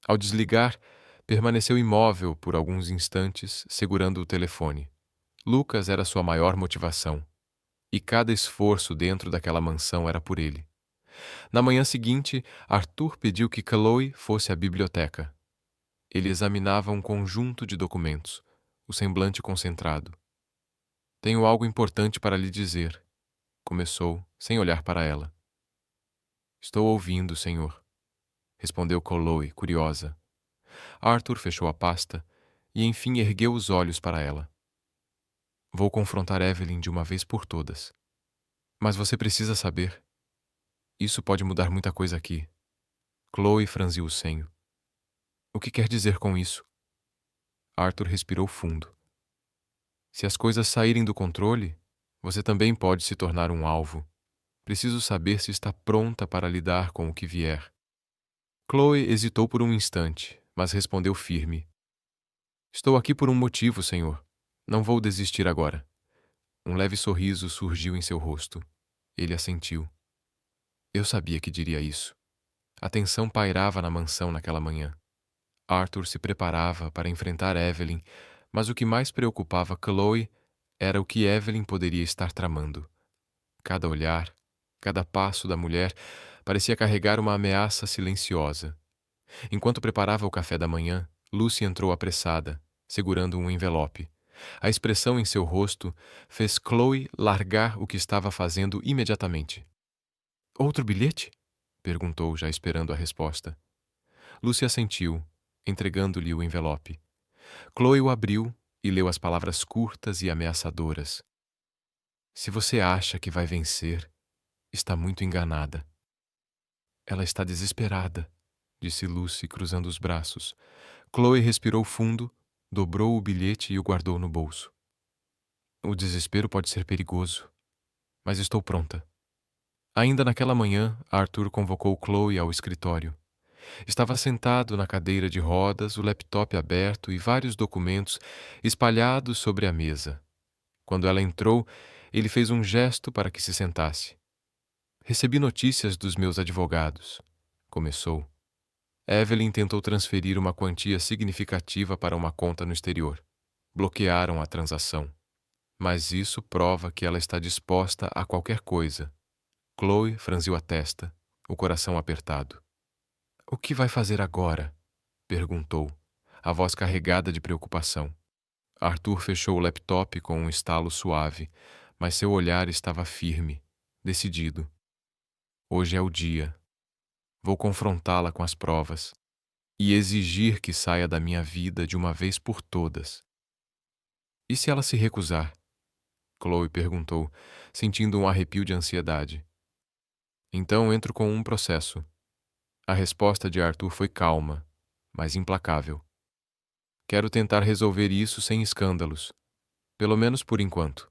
Ao desligar, permaneceu imóvel por alguns instantes, segurando o telefone. Lucas era sua maior motivação, e cada esforço dentro daquela mansão era por ele. Na manhã seguinte, Arthur pediu que Chloe fosse à biblioteca. Ele examinava um conjunto de documentos, o semblante concentrado. Tenho algo importante para lhe dizer, começou, sem olhar para ela. Estou ouvindo, senhor, respondeu Chloe, curiosa. Arthur fechou a pasta e enfim ergueu os olhos para ela. Vou confrontar Evelyn de uma vez por todas. Mas você precisa saber. Isso pode mudar muita coisa aqui. Chloe franziu o senho. O que quer dizer com isso? Arthur respirou fundo. Se as coisas saírem do controle, você também pode se tornar um alvo. Preciso saber se está pronta para lidar com o que vier. Chloe hesitou por um instante, mas respondeu firme. Estou aqui por um motivo, senhor. Não vou desistir agora. Um leve sorriso surgiu em seu rosto. Ele assentiu. Eu sabia que diria isso. A tensão pairava na mansão naquela manhã. Arthur se preparava para enfrentar Evelyn, mas o que mais preocupava Chloe era o que Evelyn poderia estar tramando. Cada olhar, cada passo da mulher parecia carregar uma ameaça silenciosa. Enquanto preparava o café da manhã, Lucy entrou apressada, segurando um envelope. A expressão em seu rosto fez Chloe largar o que estava fazendo imediatamente. Outro bilhete? Perguntou, já esperando a resposta. Lucy assentiu, entregando-lhe o envelope. Chloe o abriu e leu as palavras curtas e ameaçadoras. Se você acha que vai vencer, está muito enganada. Ela está desesperada, disse Lucy, cruzando os braços. Chloe respirou fundo, dobrou o bilhete e o guardou no bolso. O desespero pode ser perigoso, mas estou pronta. Ainda naquela manhã, Arthur convocou Chloe ao escritório. Estava sentado na cadeira de rodas, o laptop aberto e vários documentos espalhados sobre a mesa. Quando ela entrou, ele fez um gesto para que se sentasse. Recebi notícias dos meus advogados, começou. Evelyn tentou transferir uma quantia significativa para uma conta no exterior. Bloquearam a transação. Mas isso prova que ela está disposta a qualquer coisa. Chloe franziu a testa, o coração apertado. O que vai fazer agora? Perguntou, a voz carregada de preocupação. Arthur fechou o laptop com um estalo suave, mas seu olhar estava firme, decidido. Hoje é o dia. Vou confrontá-la com as provas e exigir que saia da minha vida de uma vez por todas. E se ela se recusar? Chloe perguntou, sentindo um arrepio de ansiedade. Então entro com um processo. A resposta de Arthur foi calma, mas implacável. Quero tentar resolver isso sem escândalos, pelo menos por enquanto.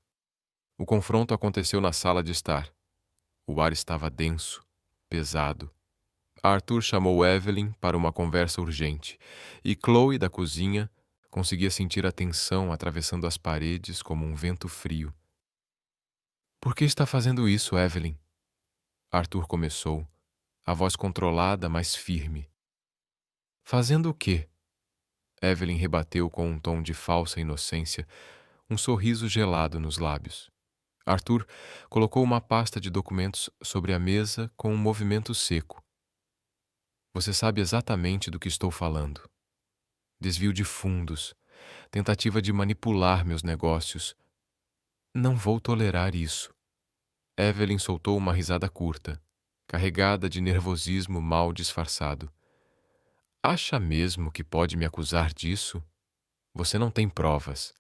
O confronto aconteceu na sala de estar. O ar estava denso, pesado. Arthur chamou Evelyn para uma conversa urgente, e Chloe, da cozinha, conseguia sentir a tensão atravessando as paredes como um vento frio. Por que está fazendo isso, Evelyn? Arthur começou, a voz controlada, mas firme. Fazendo o quê? Evelyn rebateu com um tom de falsa inocência, um sorriso gelado nos lábios. Arthur colocou uma pasta de documentos sobre a mesa com um movimento seco. Você sabe exatamente do que estou falando. Desvio de fundos, tentativa de manipular meus negócios. Não vou tolerar isso. Evelyn soltou uma risada curta, carregada de nervosismo mal disfarçado. Acha mesmo que pode me acusar disso? Você não tem provas.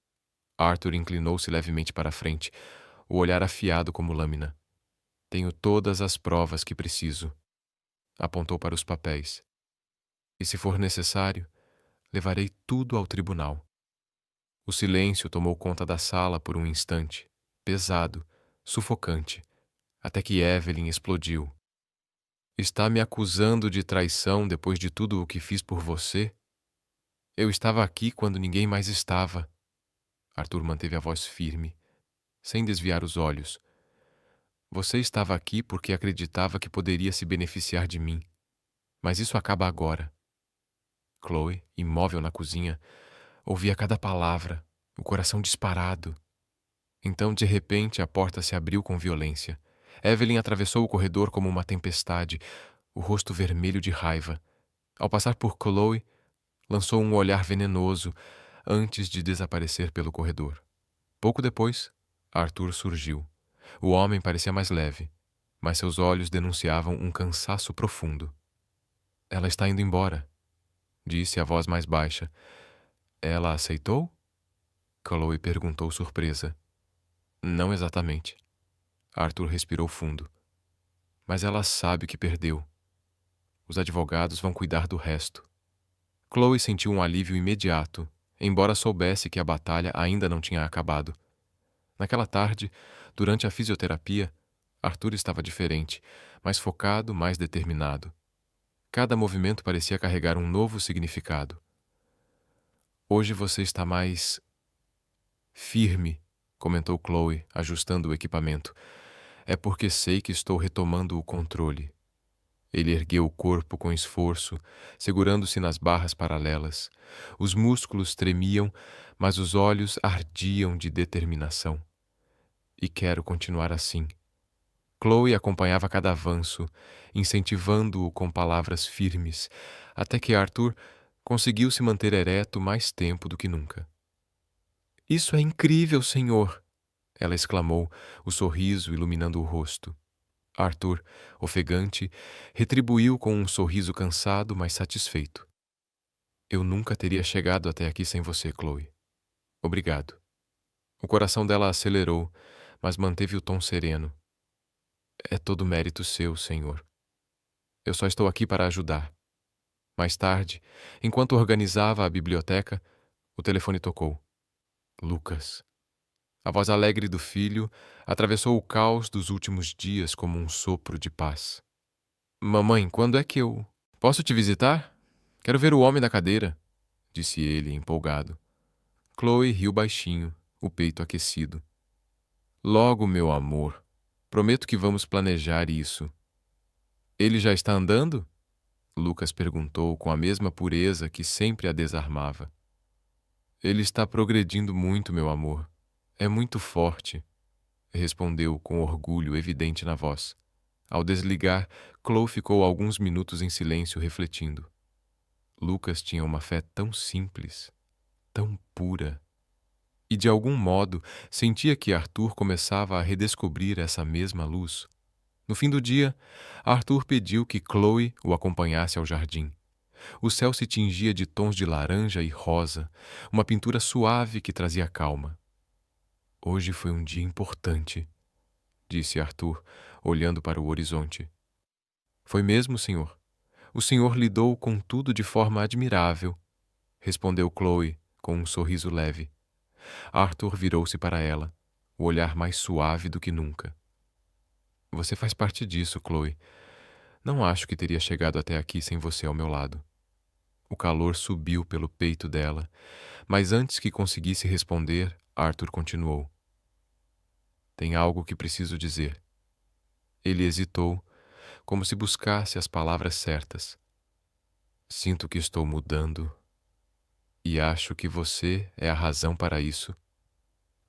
Arthur inclinou-se levemente para a frente, o olhar afiado como lâmina. Tenho todas as provas que preciso. Apontou para os papéis. E se for necessário, levarei tudo ao tribunal. O silêncio tomou conta da sala por um instante, pesado, sufocante, até que Evelyn explodiu. Está me acusando de traição depois de tudo o que fiz por você? Eu estava aqui quando ninguém mais estava. Arthur manteve a voz firme, sem desviar os olhos. Você estava aqui porque acreditava que poderia se beneficiar de mim. Mas isso acaba agora. Chloe, imóvel na cozinha, ouvia cada palavra, o coração disparado. Então, de repente, a porta se abriu com violência. Evelyn atravessou o corredor como uma tempestade, o rosto vermelho de raiva. Ao passar por Chloe, lançou um olhar venenoso antes de desaparecer pelo corredor. Pouco depois, Arthur surgiu. O homem parecia mais leve, mas seus olhos denunciavam um cansaço profundo. Ela está indo embora, disse a voz mais baixa. Ela aceitou? Chloe perguntou surpresa. Não exatamente. Arthur respirou fundo. Mas ela sabe o que perdeu. Os advogados vão cuidar do resto. Chloe sentiu um alívio imediato, embora soubesse que a batalha ainda não tinha acabado. Naquela tarde, durante a fisioterapia, Arthur estava diferente, mais focado, mais determinado. Cada movimento parecia carregar um novo significado. Hoje você está mais firme, comentou Chloe, ajustando o equipamento. É porque sei que estou retomando o controle. Ele ergueu o corpo com esforço, segurando-se nas barras paralelas. Os músculos tremiam, mas os olhos ardiam de determinação. E quero continuar assim. Chloe acompanhava cada avanço, incentivando-o com palavras firmes, até que Arthur conseguiu se manter ereto mais tempo do que nunca. Isso é incrível, senhor! Ela exclamou, o sorriso iluminando o rosto. Arthur, ofegante, retribuiu com um sorriso cansado, mas satisfeito. Eu nunca teria chegado até aqui sem você, Chloe. Obrigado. O coração dela acelerou, mas manteve o tom sereno. É todo mérito seu, senhor. Eu só estou aqui para ajudar. Mais tarde, enquanto organizava a biblioteca, o telefone tocou. Lucas. A voz alegre do filho atravessou o caos dos últimos dias como um sopro de paz. Mamãe, quando é que eu... Posso te visitar? Quero ver o homem da cadeira, disse ele, empolgado. Chloe riu baixinho, o peito aquecido. Logo, meu amor. Prometo que vamos planejar isso. Ele já está andando? Lucas perguntou com a mesma pureza que sempre a desarmava. Ele está progredindo muito, meu amor. É muito forte, respondeu com orgulho evidente na voz. Ao desligar, Chloe ficou alguns minutos em silêncio refletindo. Lucas tinha uma fé tão simples, tão pura. E de algum modo sentia que Arthur começava a redescobrir essa mesma luz. No fim do dia, Arthur pediu que Chloe o acompanhasse ao jardim. O céu se tingia de tons de laranja e rosa, uma pintura suave que trazia calma. Hoje foi um dia importante, disse Arthur, olhando para o horizonte. Foi mesmo, senhor. O senhor lidou com tudo de forma admirável, respondeu Chloe, com um sorriso leve. Arthur virou-se para ela, o olhar mais suave do que nunca. Você faz parte disso, Chloe. Não acho que teria chegado até aqui sem você ao meu lado. O calor subiu pelo peito dela, mas antes que conseguisse responder, Arthur continuou. Tem algo que preciso dizer. Ele hesitou, como se buscasse as palavras certas. Sinto que estou mudando e acho que você é a razão para isso.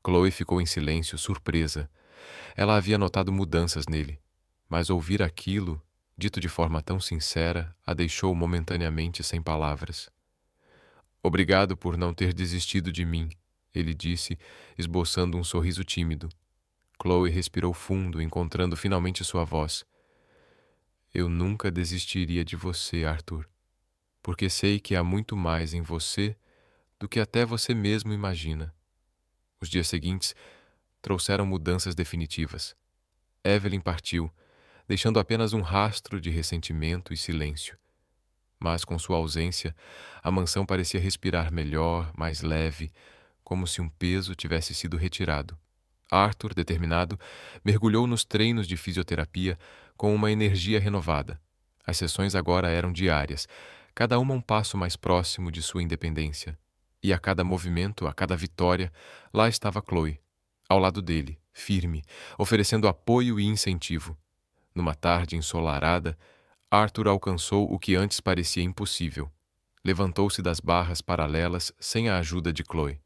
Chloe ficou em silêncio, surpresa. Ela havia notado mudanças nele, mas ouvir aquilo, dito de forma tão sincera, a deixou momentaneamente sem palavras. Obrigado por não ter desistido de mim, ele disse, esboçando um sorriso tímido. Chloe respirou fundo, encontrando finalmente sua voz. Eu nunca desistiria de você, Arthur, porque sei que há muito mais em você do que até você mesmo imagina. Os dias seguintes trouxeram mudanças definitivas. Evelyn partiu, deixando apenas um rastro de ressentimento e silêncio. Mas com sua ausência, a mansão parecia respirar melhor, mais leve, como se um peso tivesse sido retirado. Arthur, determinado, mergulhou nos treinos de fisioterapia com uma energia renovada. As sessões agora eram diárias, cada uma um passo mais próximo de sua independência. E a cada movimento, a cada vitória, lá estava Chloe, ao lado dele, firme, oferecendo apoio e incentivo. Numa tarde ensolarada, Arthur alcançou o que antes parecia impossível. Levantou-se das barras paralelas sem a ajuda de Chloe.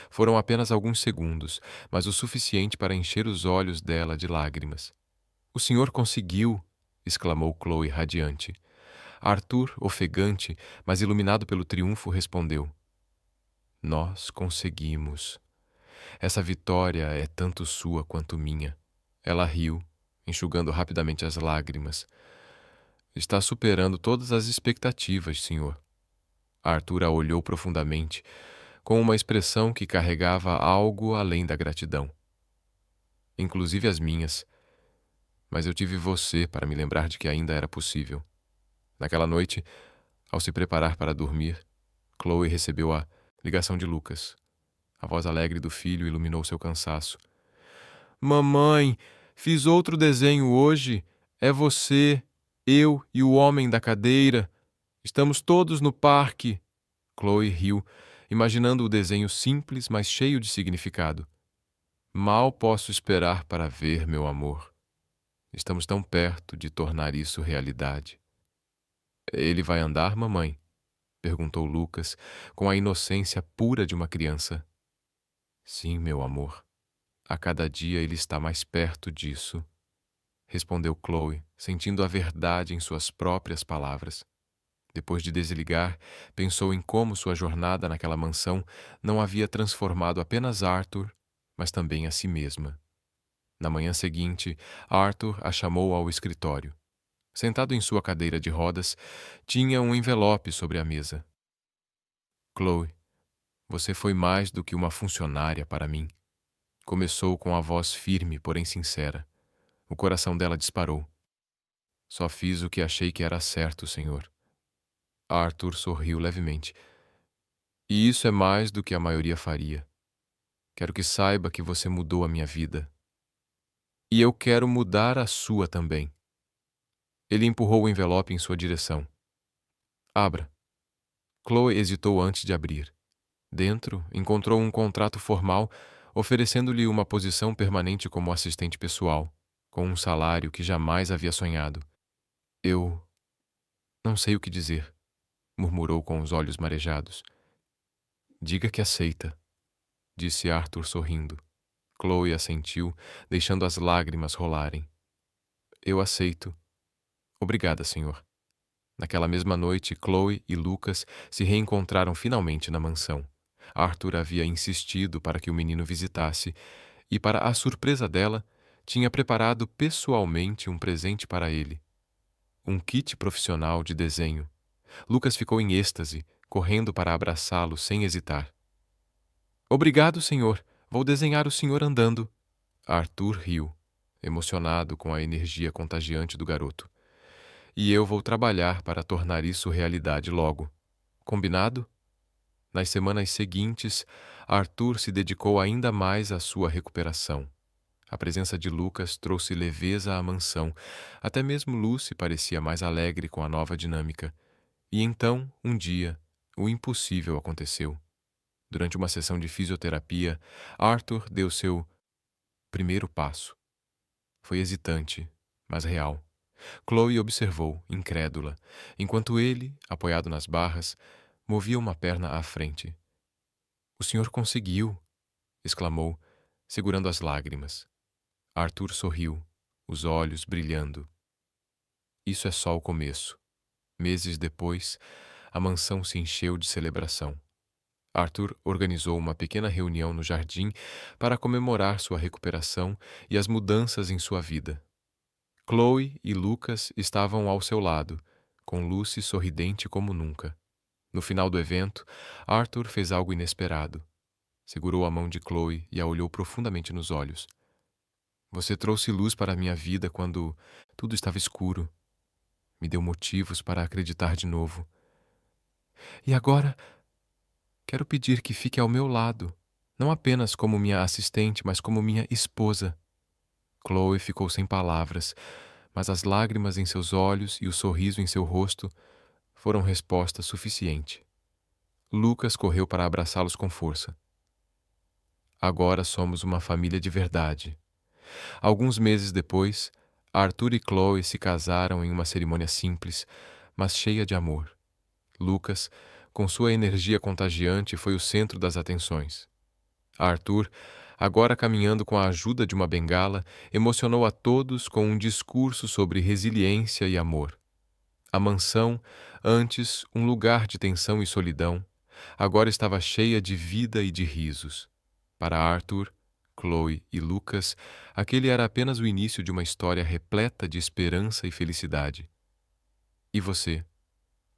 Foram apenas alguns segundos, mas o suficiente para encher os olhos dela de lágrimas. "O senhor conseguiu!" exclamou Chloe radiante. Arthur, ofegante, mas iluminado pelo triunfo, respondeu. "Nós conseguimos." Essa vitória é tanto sua quanto minha. Ela riu, enxugando rapidamente as lágrimas. Está superando todas as expectativas, senhor. Arthur a olhou profundamente, com uma expressão que carregava algo além da gratidão. Inclusive as minhas. Mas eu tive você para me lembrar de que ainda era possível. Naquela noite, ao se preparar para dormir, Chloe recebeu a ligação de Lucas. A voz alegre do filho iluminou seu cansaço. Mamãe, fiz outro desenho hoje. É você, eu e o homem da cadeira. Estamos todos no parque. Chloe riu, imaginando o desenho simples, mas cheio de significado. Mal posso esperar para ver, meu amor. Estamos tão perto de tornar isso realidade. Ele vai andar, mamãe? Perguntou Lucas, com a inocência pura de uma criança. Sim, meu amor. A cada dia ele está mais perto disso, respondeu Chloe, sentindo a verdade em suas próprias palavras. Depois de desligar, pensou em como sua jornada naquela mansão não havia transformado apenas Arthur, mas também a si mesma. Na manhã seguinte, Arthur a chamou ao escritório. Sentado em sua cadeira de rodas, tinha um envelope sobre a mesa. Chloe, você foi mais do que uma funcionária para mim. Começou com a voz firme, porém sincera. O coração dela disparou. Só fiz o que achei que era certo, senhor. Arthur sorriu levemente. E isso é mais do que a maioria faria. Quero que saiba que você mudou a minha vida. E eu quero mudar a sua também. Ele empurrou o envelope em sua direção. Abra. Chloe hesitou antes de abrir. Dentro, encontrou um contrato formal oferecendo-lhe uma posição permanente como assistente pessoal, com um salário que jamais havia sonhado. Eu não sei o que dizer, murmurou com os olhos marejados. Diga que aceita, disse Arthur sorrindo. Chloe assentiu, deixando as lágrimas rolarem. Eu aceito. Obrigada, senhor. Naquela mesma noite, Chloe e Lucas se reencontraram finalmente na mansão. Arthur havia insistido para que o menino visitasse e, para a surpresa dela, tinha preparado pessoalmente um presente para ele. Um kit profissional de desenho. Lucas ficou em êxtase, correndo para abraçá-lo sem hesitar. Obrigado, senhor. Vou desenhar o senhor andando. Arthur riu, emocionado com a energia contagiante do garoto. E eu vou trabalhar para tornar isso realidade logo. Combinado? Nas semanas seguintes, Arthur se dedicou ainda mais à sua recuperação. A presença de Lucas trouxe leveza à mansão. Até mesmo Lucy parecia mais alegre com a nova dinâmica. E então, um dia, o impossível aconteceu. Durante uma sessão de fisioterapia, Arthur deu seu primeiro passo. Foi hesitante, mas real. Chloe observou, incrédula, enquanto ele, apoiado nas barras, movia uma perna à frente. "O senhor conseguiu!" exclamou, segurando as lágrimas. Arthur sorriu, os olhos brilhando. Isso é só o começo. Meses depois, a mansão se encheu de celebração. Arthur organizou uma pequena reunião no jardim para comemorar sua recuperação e as mudanças em sua vida. Chloe e Lucas estavam ao seu lado, com Lucy sorridente como nunca. No final do evento, Arthur fez algo inesperado. Segurou a mão de Chloe e a olhou profundamente nos olhos. Você trouxe luz para a minha vida quando tudo estava escuro. Me deu motivos para acreditar de novo. E agora, quero pedir que fique ao meu lado, não apenas como minha assistente, mas como minha esposa. Chloe ficou sem palavras, mas as lágrimas em seus olhos e o sorriso em seu rosto foram resposta suficiente. Lucas correu para abraçá-los com força. Agora somos uma família de verdade. Alguns meses depois, Arthur e Chloe se casaram em uma cerimônia simples, mas cheia de amor. Lucas, com sua energia contagiante, foi o centro das atenções. Arthur, agora caminhando com a ajuda de uma bengala, emocionou a todos com um discurso sobre resiliência e amor. A mansão, antes um lugar de tensão e solidão, agora estava cheia de vida e de risos. Para Arthur, Chloe e Lucas, aquele era apenas o início de uma história repleta de esperança e felicidade. E você?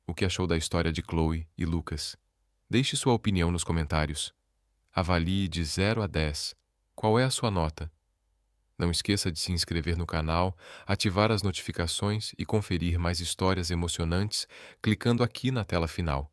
O que achou da história de Chloe e Lucas? Deixe sua opinião nos comentários. Avalie de 0 a 10. Qual é a sua nota? Não esqueça de se inscrever no canal, ativar as notificações e conferir mais histórias emocionantes clicando aqui na tela final.